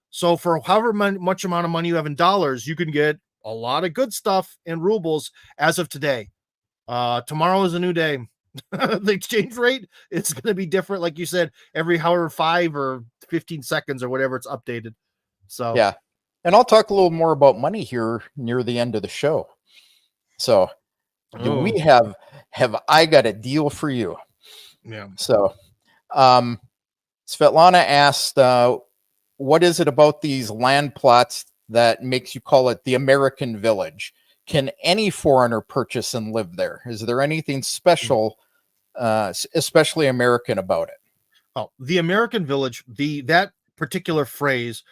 So for however much amount of money you have in dollars, you can get a lot of good stuff in rubles as of today. Tomorrow is a new day. The exchange rate, it's going to be different, like you said, every however 5 or 15 seconds or whatever it's updated. So yeah. And I'll talk a little more about money here near the end of the show. So we have I got a deal for you? Yeah. So Svetlana asked, what is it about these land plots that makes you call it the American Village? Can any foreigner purchase and live there? Is there anything special, especially American about it? Oh, the American Village, that particular phrase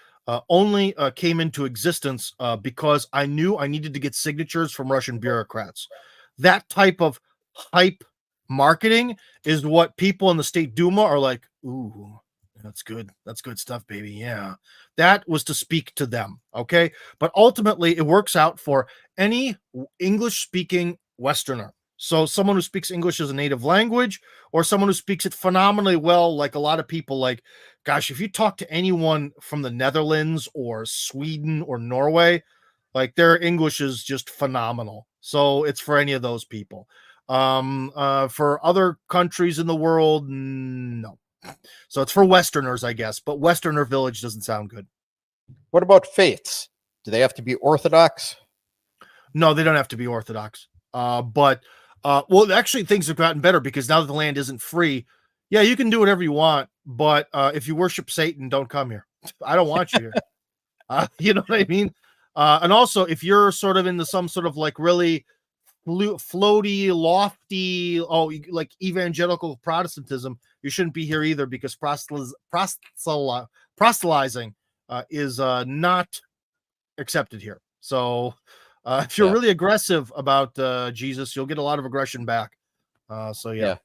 only came into existence because I knew I needed to get signatures from Russian bureaucrats. That type of hype marketing is what people in the State Duma are like, ooh, that's good. That's good stuff, baby. Yeah. That was to speak to them. Okay. But ultimately, it works out for any English speaking Westerner. So someone who speaks English as a native language, or someone who speaks it phenomenally well, like a lot of people, like, gosh, if you talk to anyone from the Netherlands or Sweden or Norway, like their English is just phenomenal. So it's for any of those people. For other countries in the world, no. So it's for Westerners, I guess, but Westerner Village doesn't sound good. What about faiths? Do they have to be Orthodox? No, they don't have to be Orthodox. Well, actually, things have gotten better because now that the land isn't free, yeah, you can do whatever you want. But if you worship Satan, don't come here. I don't want you here. You know what I mean? And also, if you're sort of into some sort of like really floaty, lofty, like evangelical Protestantism, you shouldn't be here either because proselytizing is not accepted here. So if you're really aggressive about Jesus, you'll get a lot of aggression back. So yeah.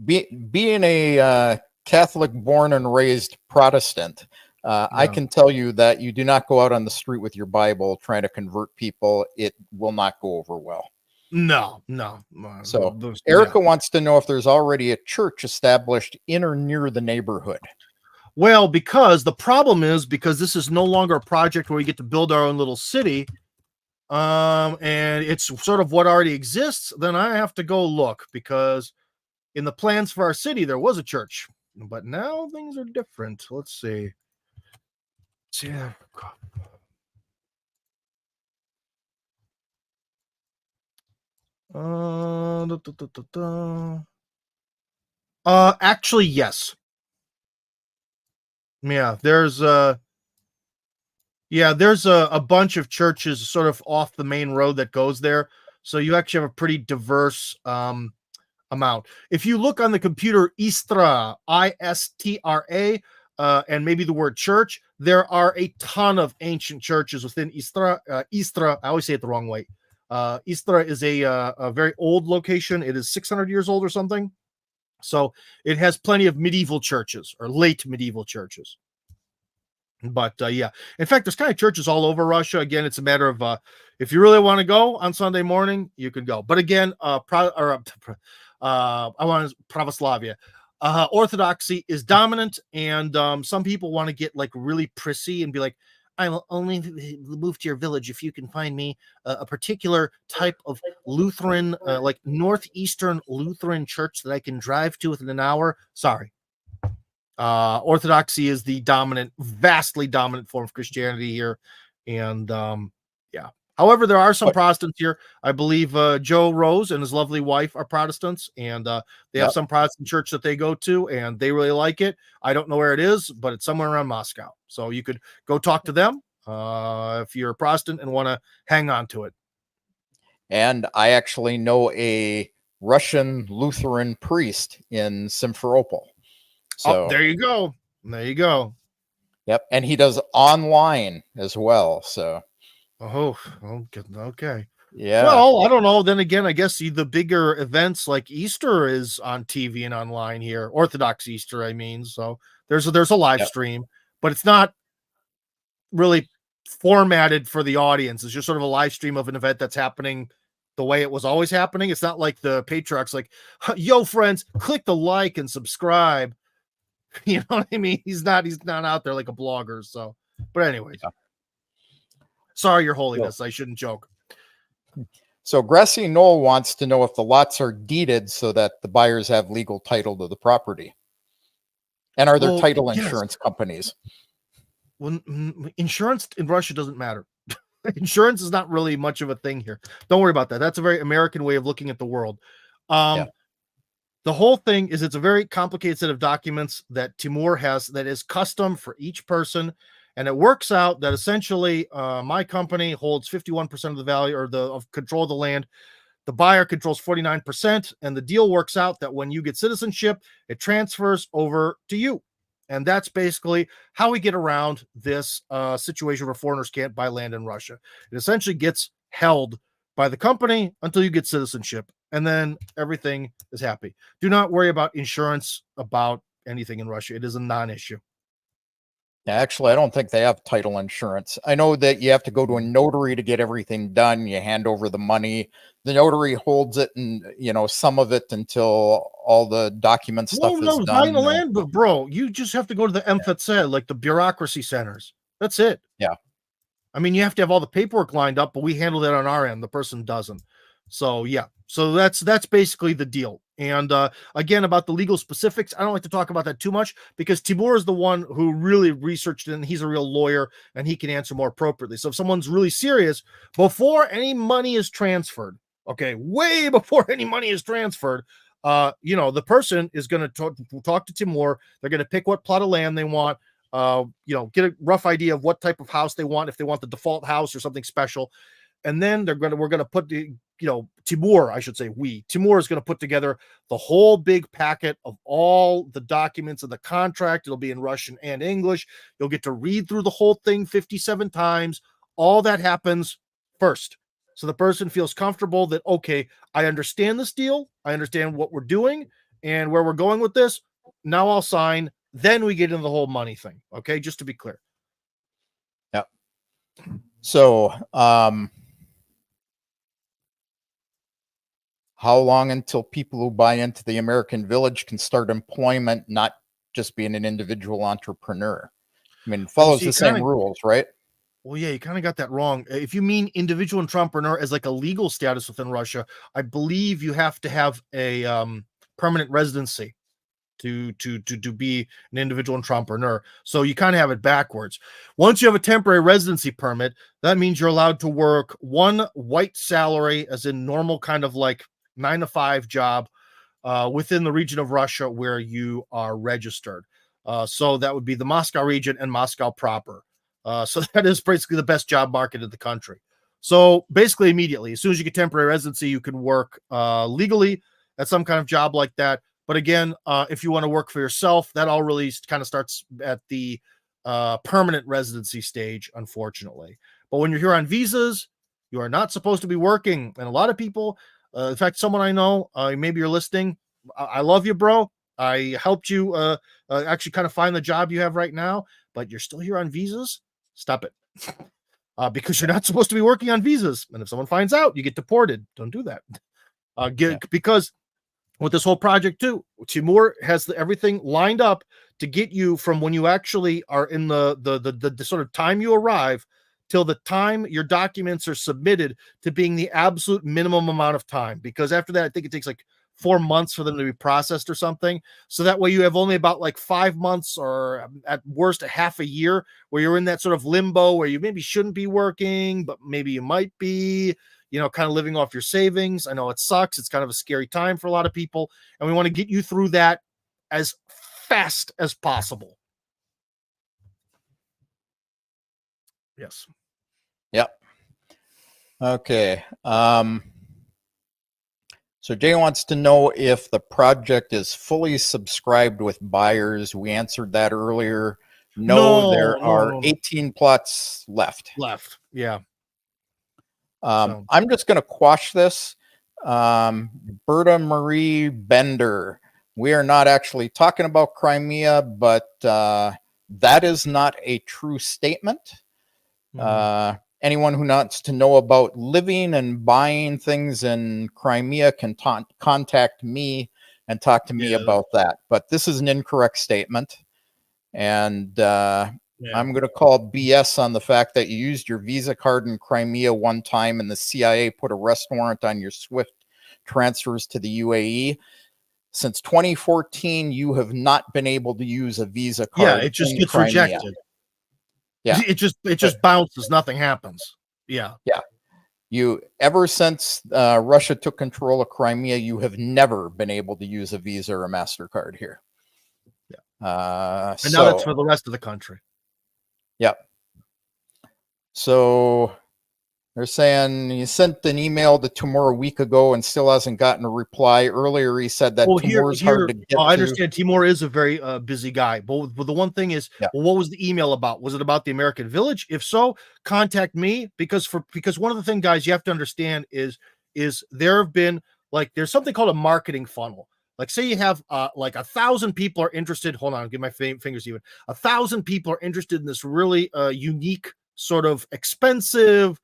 Being a Catholic born and raised Protestant, I can tell you that you do not go out on the street with your Bible trying to convert people. It will not go over well. No. So Erica wants to know if there's already a church established in or near the neighborhood. Well, because the problem is because this is no longer a project where we get to build our own little city, and it's sort of what already exists, then I have to go look because in the plans for our city, there was a church, but now things are different. Let's see. Yeah. Actually, yes. Yeah, there's a bunch of churches sort of off the main road that goes there. So you actually have a pretty diverse amount. If you look on the computer, Istra, Istra, and maybe the word church, there are a ton of ancient churches within Istra. Istra, I always say it the wrong way. Istra is a very old location. It is 600 years old or something. So it has plenty of medieval churches or late medieval churches. But yeah, in fact, there's kind of churches all over Russia. Again, it's a matter of if you really want to go on Sunday morning, you can go. But again, I want Pravoslavia. Orthodoxy is dominant, and some people want to get like really prissy and be like, I will only move to your village if you can find me a particular type of Lutheran, like Northeastern Lutheran church that I can drive to within an hour. Sorry. Orthodoxy is the dominant, vastly dominant form of Christianity here. And yeah. However, there are some Protestants here. I believe Joe Rose and his lovely wife are Protestants, and they have some Protestant church that they go to, and they really like it. I don't know where it is, but it's somewhere around Moscow. So you could go talk to them if you're a Protestant and want to hang on to it. And I actually know a Russian Lutheran priest in Simferopol. So there you go. There you go. Yep. And he does online as well. So okay. Yeah. Well, I don't know. Then again, I guess the bigger events like Easter is on TV and online here. Orthodox Easter, I mean. So there's a live stream, but it's not really formatted for the audience. It's just sort of a live stream of an event that's happening the way it was always happening. It's not like the patriarch's like, yo, friends, click the like and subscribe. You know what I mean? He's not out there like a blogger. So, but anyways. Yeah. Sorry, Your Holiness. I shouldn't joke. So Grassy Knoll wants to know if the lots are deeded so that the buyers have legal title to the property. And are there title insurance companies? Well, insurance in Russia doesn't matter. Insurance is not really much of a thing here. Don't worry about that. That's a very American way of looking at the world. The whole thing is it's a very complicated set of documents that Timur has that is custom for each person. And it works out that essentially my company holds 51% of the value or of control of the land. The buyer controls 49%. And the deal works out that when you get citizenship, it transfers over to you. And that's basically how we get around this situation where foreigners can't buy land in Russia. It essentially gets held by the company until you get citizenship. And then everything is happy. Do not worry about insurance about anything in Russia. It is a non-issue. Actually, I don't think they have title insurance. I know that you have to go to a notary to get everything done. You hand over the money. The notary holds it and, some of it until all the document stuff is done. Buying the land, but bro, you just have to go to the MFTC, like the bureaucracy centers. That's it. Yeah. I mean, you have to have all the paperwork lined up, but we handle that on our end. The person doesn't. So, yeah. So that's basically the deal. And again, about the legal specifics, I don't like to talk about that too much because Timur is the one who really researched it, and he's a real lawyer, and he can answer more appropriately. So if someone's really serious, before any money is transferred, okay, way before any money is transferred, the person is going to talk to Timur. They're going to pick what plot of land they want, get a rough idea of what type of house they want, if they want the default house or something special. And then we're going to put Timur is going to put together the whole big packet of all the documents of the contract. It'll be in Russian and English. You'll get to read through the whole thing 57 times. All that happens first. So the person feels comfortable that, okay, I understand this deal. I understand what we're doing and where we're going with this. Now I'll sign. Then we get into the whole money thing. Okay. Just to be clear. Yeah. So, how long until people who buy into the American village can start employment, not just being an individual entrepreneur? I mean, it follows the same rules, right? Well, yeah, you kind of got that wrong. If you mean individual entrepreneur as like a legal status within Russia, I believe you have to have a permanent residency to be an individual entrepreneur. So you kind of have it backwards. Once you have a temporary residency permit, that means you're allowed to work one white salary, as in normal kind of like 9-to-5 job within the region of Russia where you are registered. So that would be the Moscow region and Moscow proper. So that is basically the best job market in the country. So basically immediately, as soon as you get temporary residency, you can work legally at some kind of job like that. But again, if you want to work for yourself, that all really kind of starts at the permanent residency stage, unfortunately. But when you're here on visas, you are not supposed to be working. And a lot of people, in fact, someone I know, maybe you're listening. I love you, bro. I helped you actually kind of find the job you have right now, but you're still here on visas. Stop it. Because you're not supposed to be working on visas. And if someone finds out, you get deported. Don't do that. Because with this whole project too, Timur has everything lined up to get you from when you actually are in the sort of time you arrive till the time your documents are submitted to being the absolute minimum amount of time. Because after that, I think it takes like 4 months for them to be processed or something. So that way you have only about like 5 months or at worst a half a year where you're in that sort of limbo where you maybe shouldn't be working, but maybe you might be, kind of living off your savings. I know it sucks. It's kind of a scary time for a lot of people. And we want to get you through that as fast as possible. Yes. Yep. Okay. So Jay wants to know if the project is fully subscribed with buyers. We answered that earlier. No, there are 18 plots left. Yeah. I'm just going to quash this. Berta Marie Bender. We are not actually talking about Crimea, but that is not a true statement. Mm-hmm. Anyone who wants to know about living and buying things in Crimea can contact me and talk to me about that. But this is an incorrect statement. And I'm going to call BS on the fact that you used your Visa card in Crimea one time and the CIA put arrest warrant on your SWIFT transfers to the UAE. Since 2014, you have not been able to use a Visa card. Yeah, it just gets rejected. Yeah, it just bounces. Nothing happens. Yeah. You ever since Russia took control of Crimea, you have never been able to use a Visa or a MasterCard here. Yeah. And now that's for the rest of the country. Yep. So they're saying he sent an email to Timur a week ago and still hasn't gotten a reply. Earlier, he said that Timur's hard to get to. I understand Timur is a very busy guy. But the one thing is, well, what was the email about? Was it about the American Village? If so, contact me because one of the things, guys, you have to understand is there have been there's something called a marketing funnel. Like say you have 1,000 people are interested. Hold on, I'll get my fingers even. 1,000 people are interested in this really unique sort of expensive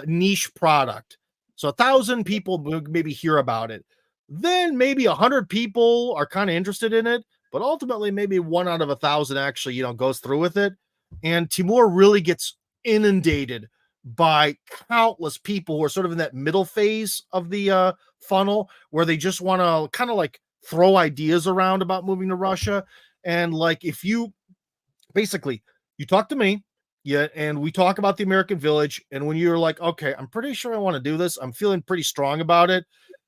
niche product. So 1,000 people maybe hear about it. Then maybe 100 people are kind of interested in it, but ultimately maybe 1 out of 1,000 actually, goes through with it. And Timur really gets inundated by countless people who are sort of in that middle phase of the funnel where they just want to kind of throw ideas around about moving to Russia. And if you basically, you talk to me, and we talk about the American Village. And when you're like, okay, I'm pretty sure I want to do this, I'm feeling pretty strong about it.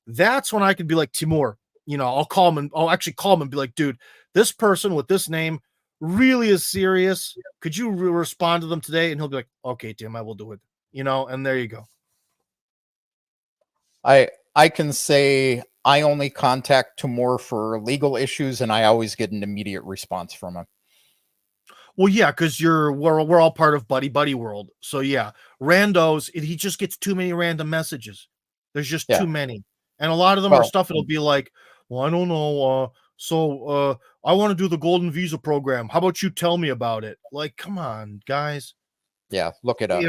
That's when I can be like, Timur, I'll call him and I'll actually call him and be like, dude, this person with this name really is serious. Could you respond to them today? And he'll be like, okay, Tim, I will do it. And there you go. I can say I only contact Timur for legal issues, and I always get an immediate response from him. Well, yeah, because we're all part of buddy world. So yeah, randos, he just gets too many random messages. There's just too many, and a lot of them are stuff. It'll be like, well, I don't know. I want to do the Golden Visa program. How about you tell me about it? Like, come on, guys. Yeah, look it up.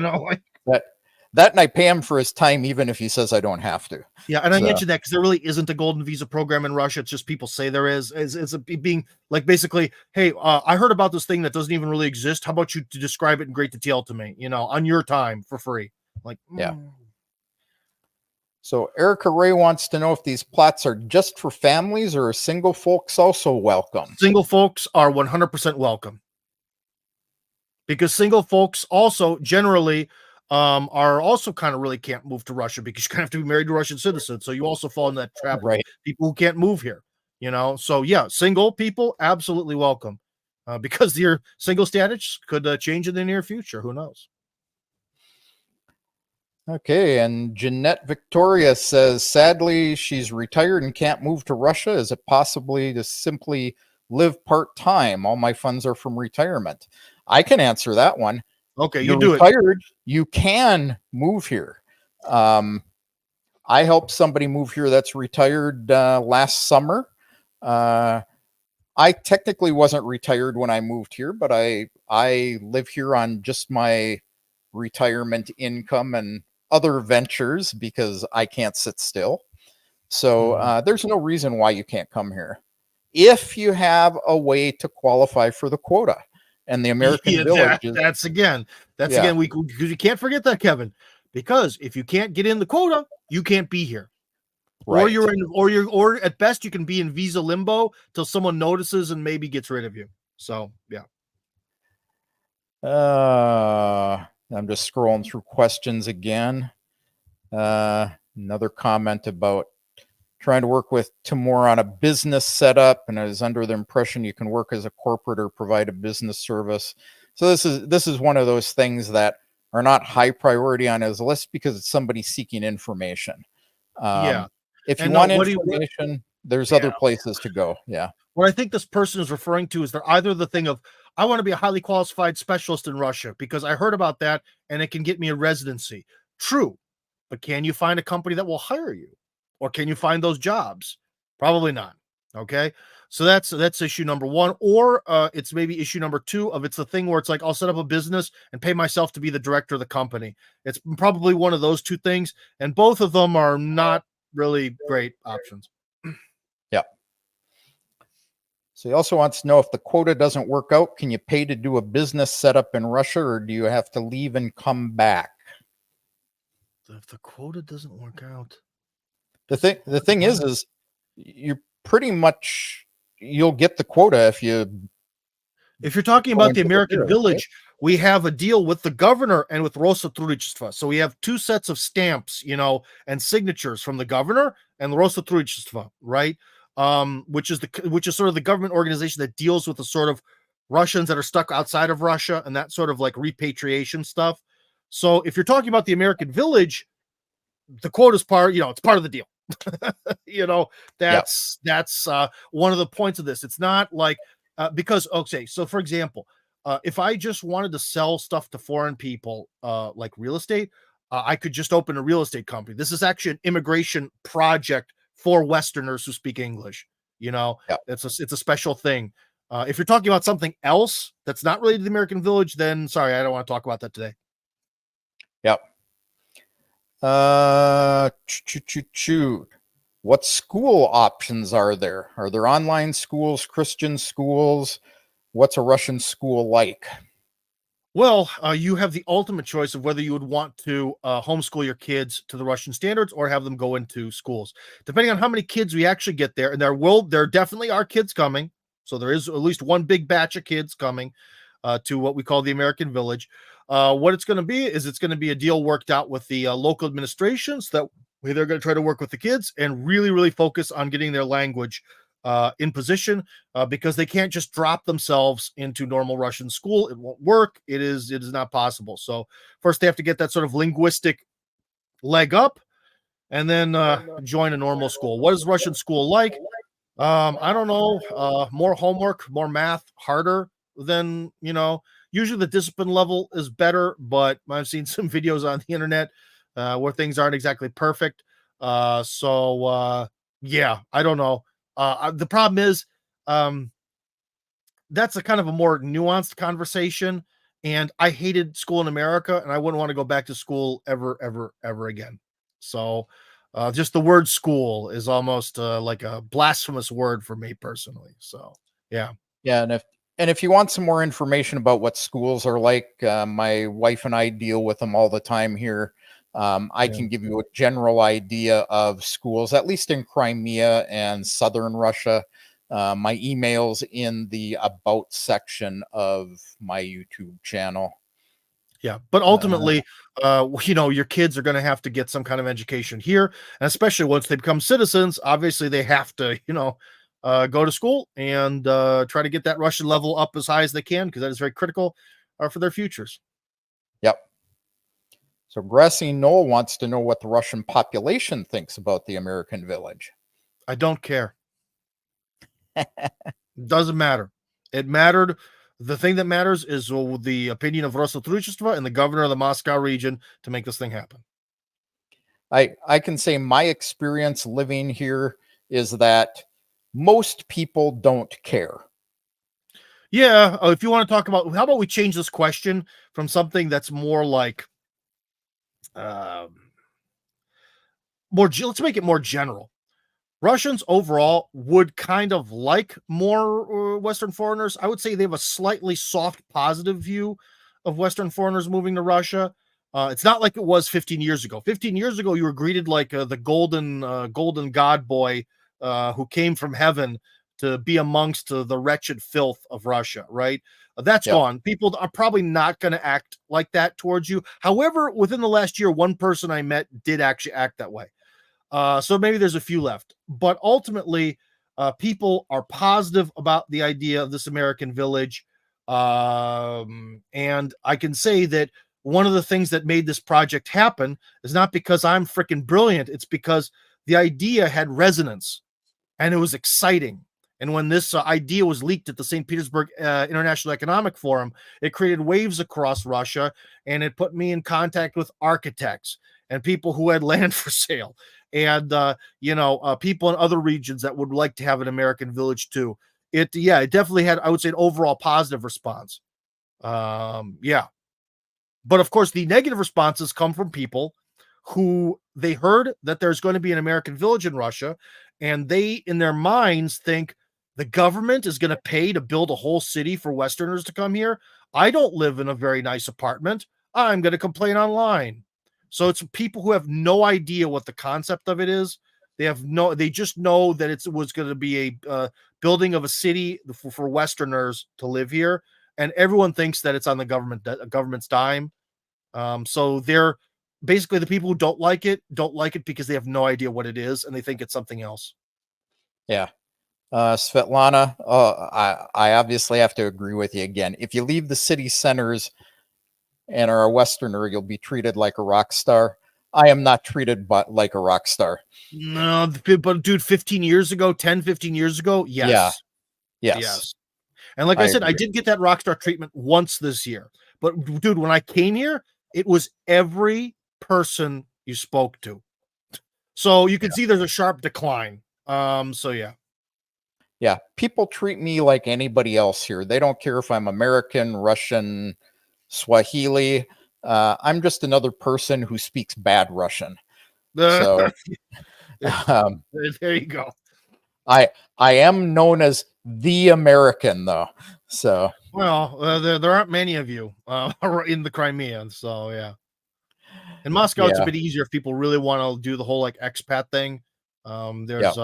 That and I pay him for his time, even if he says I don't have to. Yeah, and I mentioned that because there really isn't a Golden Visa program in Russia. It's just people say there is. It's being basically, hey, I heard about this thing that doesn't even really exist. How about you to describe it in great detail to me, on your time for free? Yeah. So Erica Ray wants to know if these plots are just for families or are single folks also welcome? Single folks are 100% welcome. Because single folks also generally are also kind of really can't move to Russia because you kind of have to be married to a Russian citizen. So you also fall in that trap. Right. People who can't move here, So yeah, single people absolutely welcome because your single status could change in the near future. Who knows? Okay, and Jeanette Victoria says, sadly, she's retired and can't move to Russia. Is it possibly to simply live part-time? All my funds are from retirement. I can answer that one. Okay, you You're do it. retired, you can move here. I helped somebody move here that's retired last summer. I technically wasn't retired when I moved here, but I live here on just my retirement income and other ventures because I can't sit still. So there's no reason why you can't come here if you have a way to qualify for the quota. And the American Yeah, Village is, that's again, yeah, because you can't forget that, Kevin, because if you can't get in the quota, you can't be here. Or right. or at best you can be in visa limbo till someone notices and maybe gets rid of you. So yeah. I'm just scrolling through questions again. Another comment about trying to work with Timur on a business setup, and I was under the impression you can work as a corporate or provide a business service. So this is one of those things that are not high priority on his list because it's somebody seeking information. Yeah. If you And no, want information, there's other yeah. places to go. Yeah. What I think this person is referring to is they're either the thing of, I want to be a highly qualified specialist in Russia because I heard about that and it can get me a residency. True. But can you find a company that will hire you? Or can you find those jobs? Probably not. Okay. So that's issue number one. Or it's maybe issue number two of it's the thing where it's like I'll set up a business and pay myself to be the director of the company. It's probably one of those two things. And both of them are not really great options. Yeah. So he also wants to know if the quota doesn't work out, can you pay to do a business setup in Russia, or do you have to leave and come back? If the quota doesn't work out, The thing is you pretty much you'll get the quota if you if you're talking go about the into the American year, right? Village, we have a deal with the governor and with Rosatrudnichestvo. So we have two sets of stamps, and signatures from the governor and the Rosatrudnichestvo, right? Which is sort of the government organization that deals with the sort of Russians that are stuck outside of Russia and that sort of like repatriation stuff. So if you're talking about the American Village, the quota's part, it's part of the deal. you know, Yeah. that's one of the points of this. It's not like because okay, so for example, if I just wanted to sell stuff to foreign people, like real estate, I could just open a real estate company. This is actually an immigration project for Westerners who speak English. Yeah. It's a special thing. If you're talking about something else that's not related to the American Village, then sorry, I don't want to talk about that today. Yeah. What school options are there? Are there online schools, Christian schools? What's a Russian school like? Well, you have the ultimate choice of whether you would want to homeschool your kids to the Russian standards or have them go into schools. Depending on how many kids we actually get there, and there definitely are kids coming. So there is at least one big batch of kids coming to what we call the American Village. What it's going to be is it's going to be a deal worked out with the local administrations that way they're going to try to work with the kids and really, really focus on getting their language in position because they can't just drop themselves into normal Russian school. It won't work. It is not possible. So first they have to get that sort of linguistic leg up and then join a normal school. What is Russian school like? I don't know. More homework, more math, harder than, usually the discipline level is better, but I've seen some videos on the internet where things aren't exactly perfect. Yeah, I don't know. The problem is, that's a kind of a more nuanced conversation. And I hated school in America, and I wouldn't want to go back to school ever, ever, ever again. So, just the word school is almost like a blasphemous word for me personally. So, yeah. Yeah, and if you want some more information about what schools are like, my wife and I deal with them all the time here. I Yeah. can give you a general idea of schools, at least in Crimea and southern Russia. My email's in the about section of my YouTube channel. Yeah, but Uh, ultimately, your kids are going to have to get some kind of education here, and especially once they become citizens, obviously they have to, go to school and try to get that Russian level up as high as they can because that is very critical for their futures. yep. So Grassy Knoll wants to know what the Russian population thinks about the American village. I don't care. Doesn't matter. It mattered. The thing that matters is the opinion of Rosotrudnichestvo and the governor of the Moscow region to make this thing happen. I can say my experience living here is that most people don't care. Yeah. If you want to talk about, how about we change this question from something that's more like, let's make it more general. Russians overall would kind of like more Western foreigners. I would say they have a slightly soft, positive view of Western foreigners moving to Russia. It's not like it was 15 years ago. 15 years ago, you were greeted like the golden god boy who came from heaven to be amongst the wretched filth of Russia, right? That's Yep. gone. People are probably not going to act like that towards you. However, within the last year, one person I met did actually act that way. So maybe there's a few left, but ultimately, people are positive about the idea of this American village. And I can say that one of the things that made this project happen is not because I'm freaking brilliant. It's because the idea had resonance and it was exciting. And when this idea was leaked at the St. Petersburg International Economic Forum, it created waves across Russia, and it put me in contact with architects and people who had land for sale, and people in other regions that would like to have an American village too. It definitely had, I would say, an overall positive response. Yeah, but of course, the negative responses come from people who they heard that there's going to be an American village in Russia, and they, in their minds, think the government is going to pay to build a whole city for Westerners to come here. I don't live in a very nice apartment. I'm going to complain online. So it's people who have no idea what the concept of it is. They just know that it was going to be a building of a city for Westerners to live here, and everyone thinks that it's on the government's dime. So they're basically, the people who don't like it because they have no idea what it is and they think it's something else. Yeah. Svetlana, I obviously have to agree with you again. If you leave the city centers and are a Westerner, you'll be treated like a rock star. I am not treated like a rock star. No, but dude, 15 years ago, 10, 15 years ago, yes. Yeah. Yes. And like I said, agree. I did get that rock star treatment once this year. But dude, when I came here, it was every person you spoke to. So you can see there's a sharp decline. So yeah. Yeah, people treat me like anybody else here. They don't care if I'm American, Russian, Swahili. I'm just another person who speaks bad Russian. So there you go. I am known as the American, though. So well, there aren't many of you in the Crimea. So yeah, in Moscow it's a bit easier if people really want to do the whole like expat thing. There's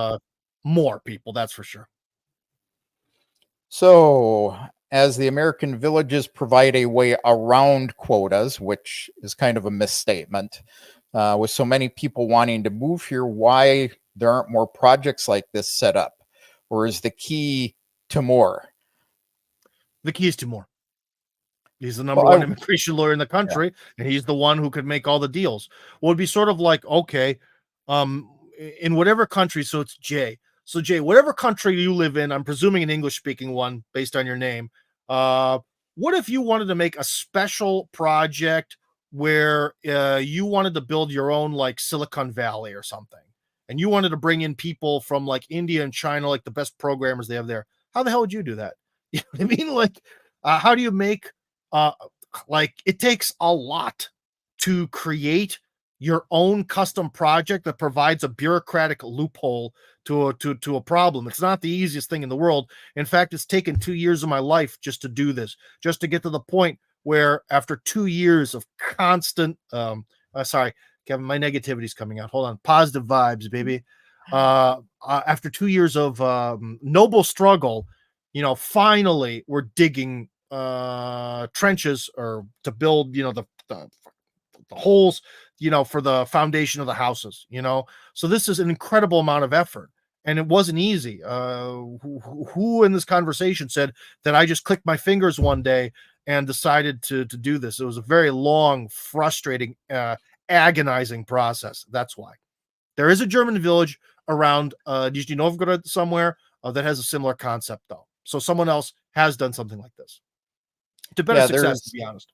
more people, that's for sure. So, as the American villages provide a way around quotas, which is kind of a misstatement, with so many people wanting to move here, why there aren't more projects like this set up? Or is the key to more? The key is to more. He's the number one immigration lawyer in the country, and he's the one who could make all the deals. Well, it'd be sort of like, okay, in whatever country, so it's Jay. So Jay, whatever country you live in, I'm presuming an English-speaking one based on your name. What if you wanted to make a special project where you wanted to build your own like Silicon Valley or something, and you wanted to bring in people from like India and China, like the best programmers they have there? How the hell would you do that? You know what I mean? Like, how do you make like, it takes a lot to create your own custom project that provides a bureaucratic loophole to a problem. It's not the easiest thing in the world. In fact, it's taken 2 years of my life just to do this, just to get to the point where after 2 years of constant sorry, Kevin, my negativity is coming out. Hold on. Positive vibes, baby. After 2 years of noble struggle, finally we're digging trenches or to build, the holes, for the foundation of the houses, so this is an incredible amount of effort, and it wasn't easy. Who in this conversation said that I just clicked my fingers one day and decided to do this. It was a very long, frustrating, agonizing process. That's why. There is a German village around Nizhny Novgorod somewhere that has a similar concept, though. So someone else has done something like this to better Yeah, success, to be honest.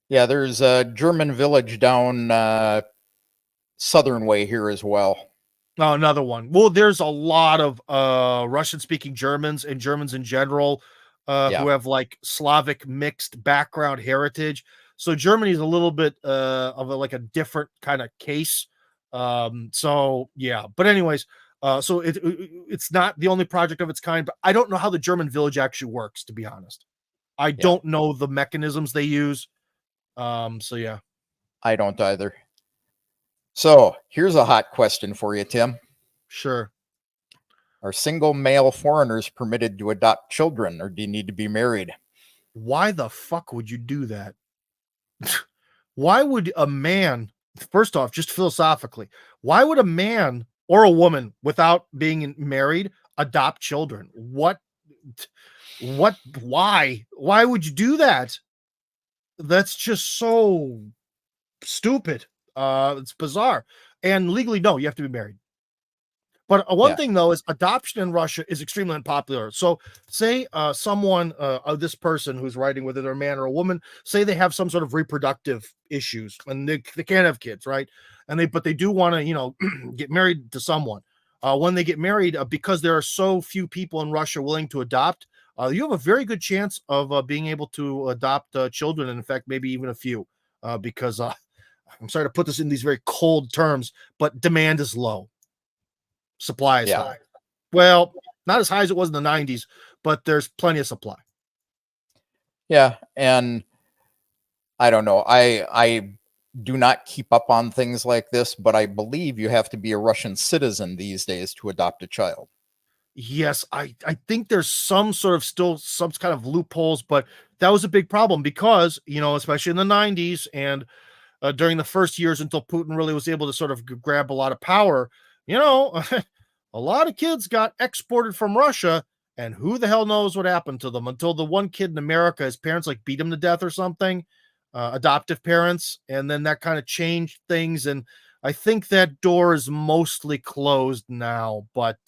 there's a German village down southern way here as well. Oh, another one. Well, there's a lot of Russian-speaking Germans and Germans in general who have like Slavic mixed background heritage. So Germany is a little bit of like a different kind of case. So yeah, but anyways, so it's not the only project of its kind. But I don't know how the German village actually works, to be honest. I don't know the mechanisms they use. So yeah, I don't either. So here's a hot question for you, Tim. sure. Are single male foreigners permitted to adopt children, or do you need to be married? Why the fuck would you do that? Why would a man, first off, just philosophically, why would a man or a woman without being married adopt children? Why would you do that? That's just so stupid. It's bizarre. And legally, no, you have to be married. But one thing, though, is adoption in Russia is extremely unpopular. So say someone, this person who's writing, whether they're a man or a woman, say they have some sort of reproductive issues and they can't have kids, right? But they do want to, get married to someone. When they get married, because there are so few people in Russia willing to adopt, you have a very good chance of being able to adopt children. And in fact, maybe even a few, because I'm sorry to put this in these very cold terms, but demand is low. Supply is high. Well, not as high as it was in the 90s, but there's plenty of supply. Yeah, and I don't know. I do not keep up on things like this, but I believe you have to be a Russian citizen these days to adopt a child. Yes, I think there's some sort of still some kind of loopholes, but that was a big problem because, especially in the 90s and during the first years until Putin really was able to sort of grab a lot of power, a lot of kids got exported from Russia, and who the hell knows what happened to them until the one kid in America, his parents like beat him to death or something, adoptive parents, and then that kind of changed things. And I think that door is mostly closed now, but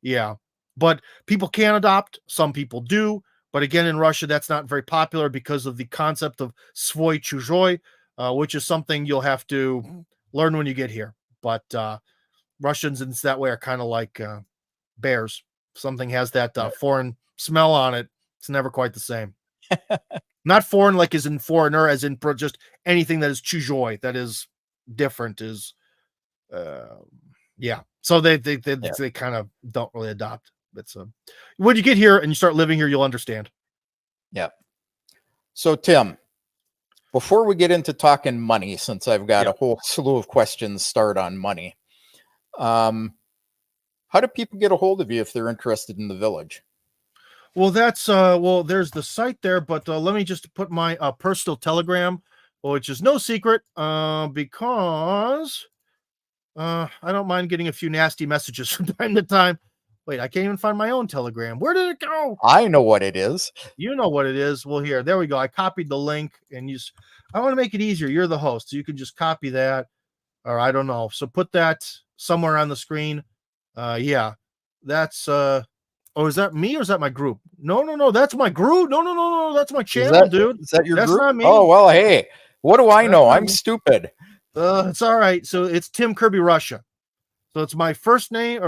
yeah, but people can adopt. Some people do. But again, in Russia, that's not very popular because of the concept of svoy chuzoy, which is something you'll have to learn when you get here. But Russians in that way are kind of like bears. If something has that foreign smell on it, it's never quite the same. Not foreign like as in foreigner, as in just anything that is chujoy, that is different, is yeah. So they kind of don't really adopt. It's when you get here and you start living here, you'll understand. Yeah. So Tim, before we get into talking money, since I've got a whole slew of questions start on money, how do people get a hold of you if they're interested in the village? Well, there's the site there, but let me just put my personal Telegram, which is no secret, because I don't mind getting a few nasty messages from time to time. Wait, I can't even find my own Telegram. Where did it go? I know what it is. You know what it is. Well, there we go. I copied the link, and I want to make it easier. You're the host, so you can just copy that, or I don't know. So put that somewhere on the screen. Yeah, that's oh, is that me or is that my group? No, that's my group. No, that's my channel, dude. Is that your that's group? Not me. Oh, well, hey, what do I know? I'm stupid. It's all right. So it's Tim Kirby Russia. So it's my first name,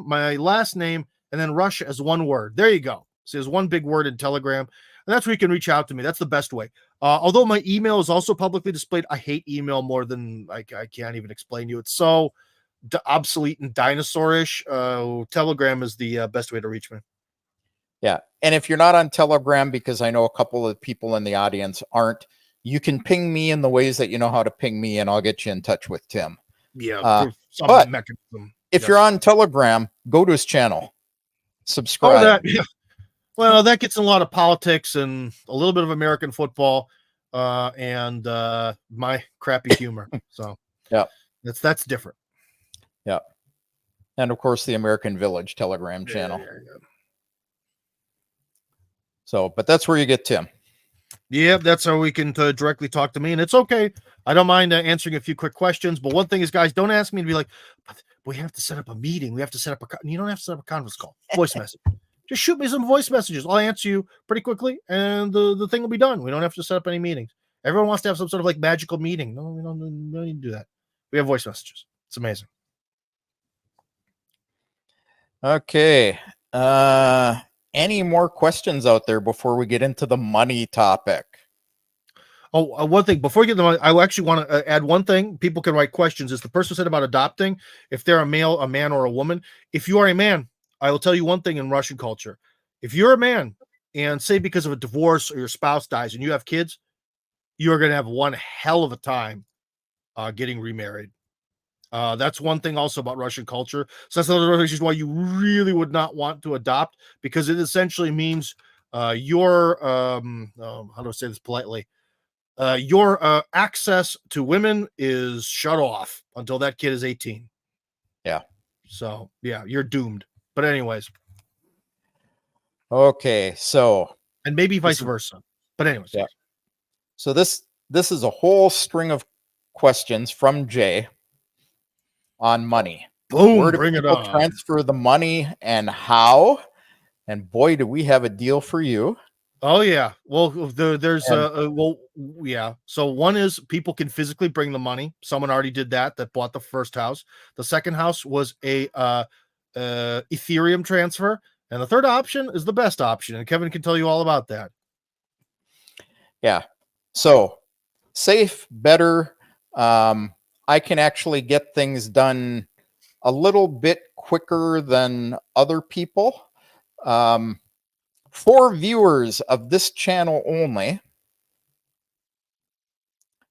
my last name, and then Russia as one word. There you go. So there's one big word in Telegram, and that's where you can reach out to me. That's the best way. Although my email is also publicly displayed, I hate email more than I can't even explain to you. It's so obsolete and dinosaurish. Telegram is the best way to reach me. Yeah. And if you're not on Telegram, because I know a couple of people in the audience aren't, you can ping me in the ways that you know how to ping me, and I'll get you in touch with Tim. Yeah. But mechanism. If you're on Telegram, go to his channel. Subscribe. Well, that gets in a lot of politics and a little bit of American football, and my crappy humor. So yeah, that's different. Yeah. And of course, the American Village Telegram channel. Yeah. So, but that's where you get Tim. Yeah, that's how we can directly talk to me, and it's okay. I don't mind answering a few quick questions. But one thing is, guys, don't ask me to be like, but we have to set up a meeting. We have to set up you don't have to set up a conference call, voice message. Just shoot me some voice messages. I'll answer you pretty quickly, and the thing will be done. We don't have to set up any meetings. Everyone wants to have some sort of like magical meeting. No, we don't need to do that. We have voice messages. It's amazing. Okay. Any more questions out there before we get into the money topic? Oh, one thing before we get them, I actually want to add one thing. People can write questions. Is the person said about adopting, if they're a male, a man, or a woman. If you are a man, I will tell you one thing in Russian culture. If you're a man and say because of a divorce or your spouse dies and you have kids, you are going to have one hell of a time getting remarried. That's one thing also about Russian culture. So that's another reason why you really would not want to adopt, because it essentially means your how do I say this politely? Your access to women is shut off until that kid is 18. Yeah. So yeah, you're doomed. But anyways, Okay. So, and maybe vice versa. But anyways, yeah. So this is a whole string of questions from Jay on money. boom, Where do bring it people on. transfer the money and how? And boy, do we have a deal for you. Oh yeah. Well, there's And- well, yeah. So one is people can physically bring the money. Someone already did that bought the first house. The second house was a Ethereum transfer, and the third option is the best option. And Kevin can tell you all about that. Yeah. So safe, better. I can actually get things done a little bit quicker than other people. For viewers of this channel only,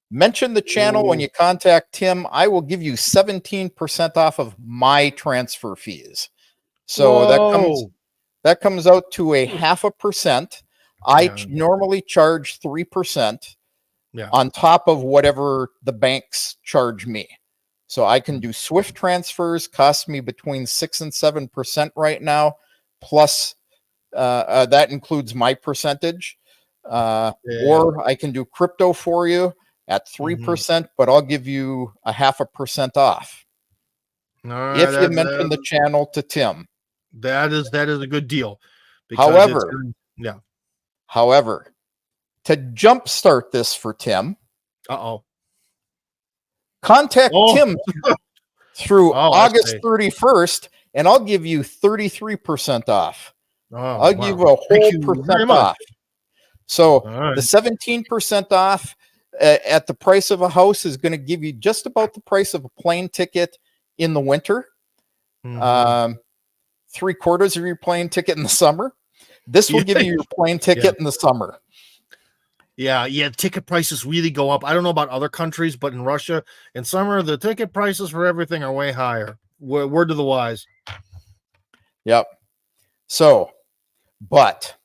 mention the channel when you contact Tim. I will give you 17% off of my transfer fees. So that comes out to a 0.5%. I normally charge 3%. Yeah. On top of whatever the banks charge me. So I can do Swift transfers, cost me between 6 and 7% right now, plus that includes my percentage. Or I can do crypto for you at 3%, but I'll give you a 0.5% off. If you mention the channel to Tim. That is a good deal. However, to jumpstart this for Tim, contact Tim through August 31st, and I'll give you 33% off. I'll give you a whole percent off. So the 17% off at the price of a house is going to give you just about the price of a plane ticket in the winter. 3/4 of your plane ticket in the summer. This will give you your plane ticket in the summer. Yeah, ticket prices really go up. I don't know about other countries, but in Russia, in summer, the ticket prices for everything are way higher. Word to the wise. Yep. So, but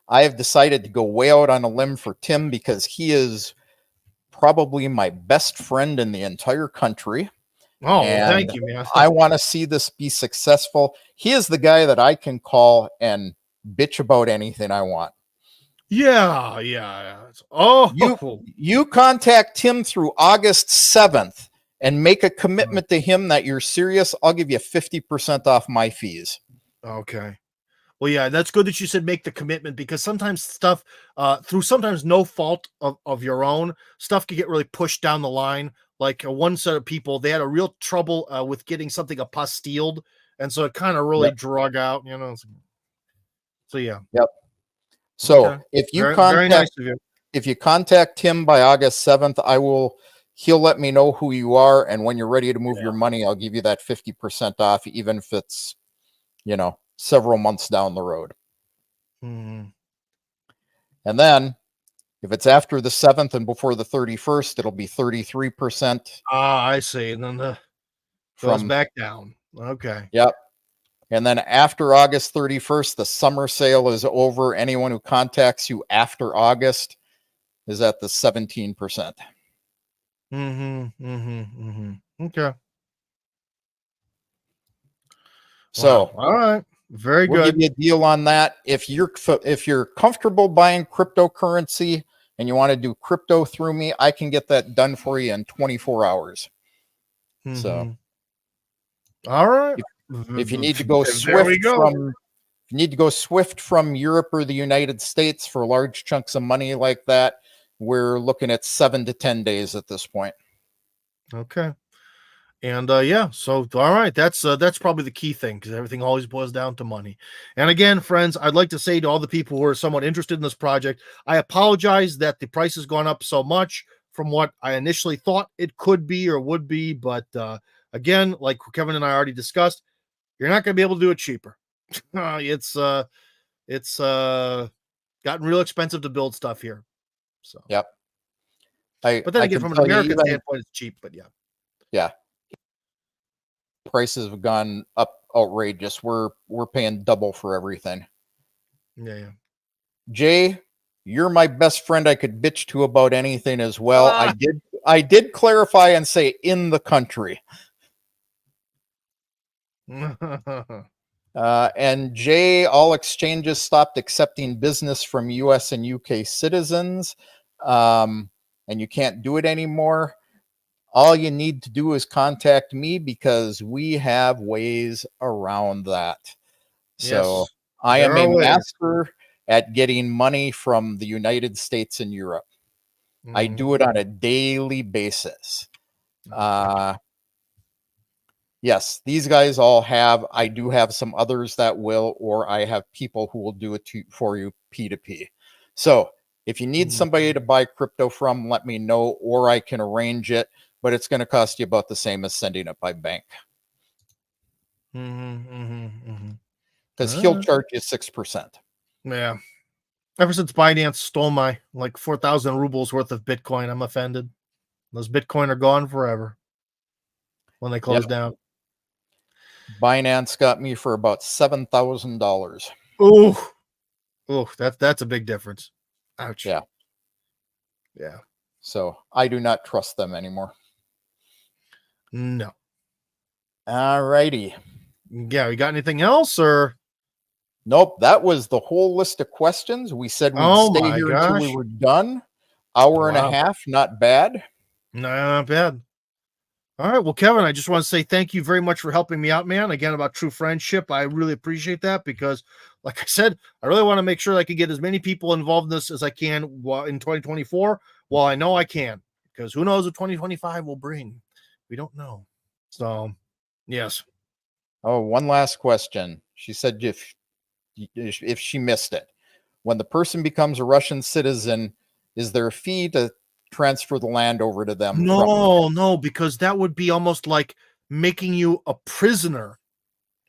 I have decided to go way out on a limb for Tim because he is probably my best friend in the entire country. Oh, thank you, man. I want to see this be successful. He is the guy that I can call and bitch about anything I want. Yeah. Oh, you contact him through August 7th and make a commitment to him that you're serious. I'll give you 50% off my fees. Okay. Well, yeah, that's good that you said make the commitment, because sometimes stuff, through sometimes no fault of your own, stuff can get really pushed down the line. Like one set of people, they had a real trouble with getting something apostilled, and so it kind of really drug out, So yeah. Yep. So if you if you contact him by August 7th, he'll let me know who you are, and when you're ready to move your money, I'll give you that 50% off, even if it's several months down the road. And then if it's after the 7th and before the 31st, it'll be 33%. I see. And then goes back down. Okay. Yep. And then after August 31st, the summer sale is over. Anyone who contacts you after August is at the 17%. Okay. So, all right. Very We'll give good. you a deal on that. If you're comfortable buying cryptocurrency and you want to do crypto through me, I can get that done for you in 24 hours. So All right. if you need to go There we go. if you need to go swift from Europe or the United States for large chunks of money like that, we're looking at 7 to 10 days at this point. Okay. And yeah, so all right, that's probably the key thing, because everything always boils down to money. And again, friends, I'd like to say to all the people who are somewhat interested in this project, I apologize that the price has gone up so much from what I initially thought it could be or would be. But again, like Kevin and I already discussed, you're not going to be able to do it cheaper. It's gotten real expensive to build stuff here. So Yep. but then I again, can from an tell you American even, standpoint, it's cheap. But yeah, prices have gone up outrageous. We're paying double for everything. yeah. Jay, you're my best friend I could bitch to about anything as well. Ah. I did clarify and say in the country. And Jay, all exchanges stopped accepting business from US and UK citizens. And you can't do it anymore. All you need to do is contact me because we have ways around that. So Yes, I there am are a ways. master at getting money from the United States and Europe. I do it on a daily basis. Yes, these guys all have. I do have some others that will, or I have people who will do it for you P2P. So if you need somebody to buy crypto from, let me know, or I can arrange it, but it's going to cost you about the same as sending it by bank. Because he'll charge you 6%. Yeah. Ever since Binance stole my like 4,000 rubles worth of Bitcoin, I'm offended. Those Bitcoin are gone forever when they close down. Binance got me for about $7,000. Oh, that's a big difference. Ouch. Yeah. Yeah. So I do not trust them anymore. No. All righty. Yeah. We got anything else or? Nope. That was the whole list of questions. We said we'd Oh stay my here until we gosh. were done. Hour and a Wow. half. Not bad. No, not bad. All right. Well, Kevin, I just want to say thank you very much for helping me out, man. Again, about true friendship. I really appreciate that because, like I said, I really want to make sure I can get as many people involved in this as I can in 2024. Well, I know I can, because who knows what 2025 will bring? We don't know. So, yes. Oh, one last question. She said if she missed it. When the person becomes a Russian citizen, is there a fee to transfer the land over to them? No, because that would be almost like making you a prisoner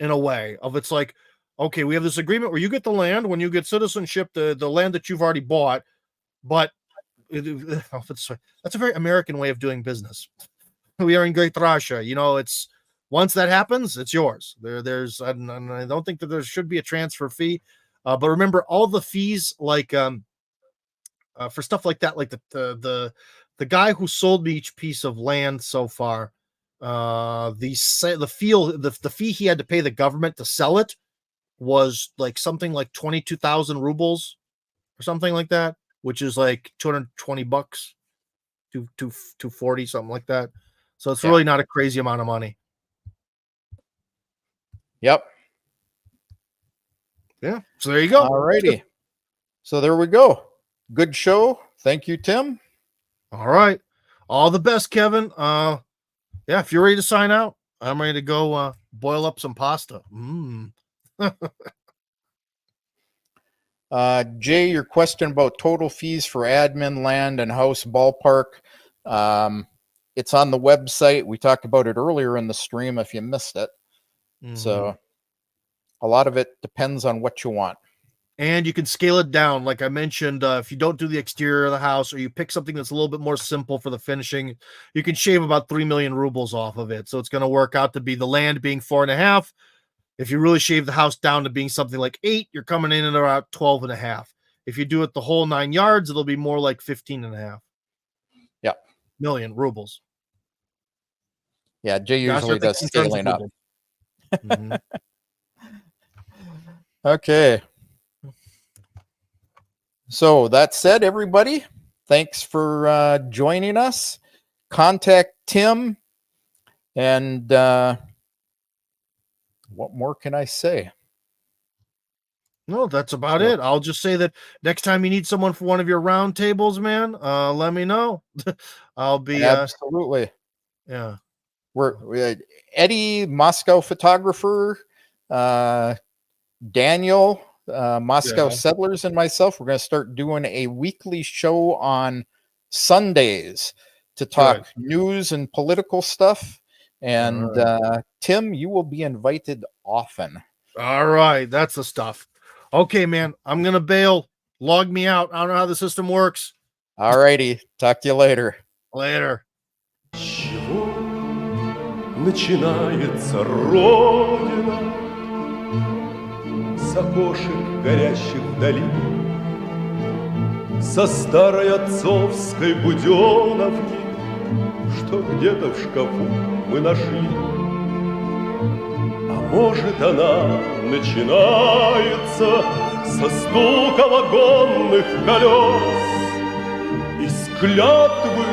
in a way of, it's like, okay, we have this agreement where you get the land when you get citizenship, the land that you've already bought, but that's a very American way of doing business. We are in Great Russia, it's once that happens, it's yours. There's I don't think that there should be a transfer fee, but remember all the fees, like for stuff like that, like the guy who sold me each piece of land so far, the fee he had to pay the government to sell it was like something like 22,000 rubles or something like that, which is like $220, 240, something like that. So it's really not a crazy amount of money. Yep. Yeah. So there you go. All righty. So there we go. Good show. Thank you, Tim. All right. All the best, Kevin. Yeah, if you're ready to sign out, I'm ready to go boil up some pasta. Jay, your question about total fees for admin, land, and house ballpark. It's on the website. We talked about it earlier in the stream if you missed it. So a lot of it depends on what you want. And you can scale it down. Like I mentioned, if you don't do the exterior of the house, or you pick something that's a little bit more simple for the finishing, you can shave about 3 million rubles off of it. So it's going to work out to be the land being 4.5. If you really shave the house down to being something like 8, you're coming in at around 12.5. If you do it the whole 9 yards, it'll be more like 15.5. Yeah. Million rubles. Yeah, Jay usually does scaling up. Okay. So that said, everybody, thanks for joining us. Contact Tim, and what more can I say? No, that's about So, it. I'll just say that next time you need someone for one of your round tables, man, let me know. I'll be absolutely. yeah. We're Eddie, Moscow photographer, uh, Daniel, Moscow Yeah. Settlers, and myself. We're going to start doing a weekly show on Sundays to Good. talk news and political stuff. All And right. Tim, you will be invited often. All right, that's the stuff. Okay, man, I'm gonna bail. Log me out. I don't know how the system works. All righty. Talk to you later. Later. С чего начинается Родина? С окошек горящих вдали, со старой отцовской буденовки, что где-то в шкафу мы нашли. А может, она начинается со стука вагонных колес, из клятвы,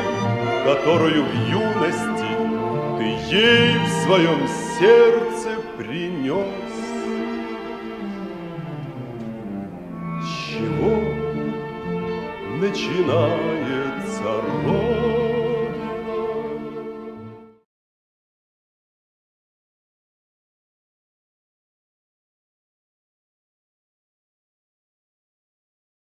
которую в юности ты ей в своем сердце принес. С чего начинается род?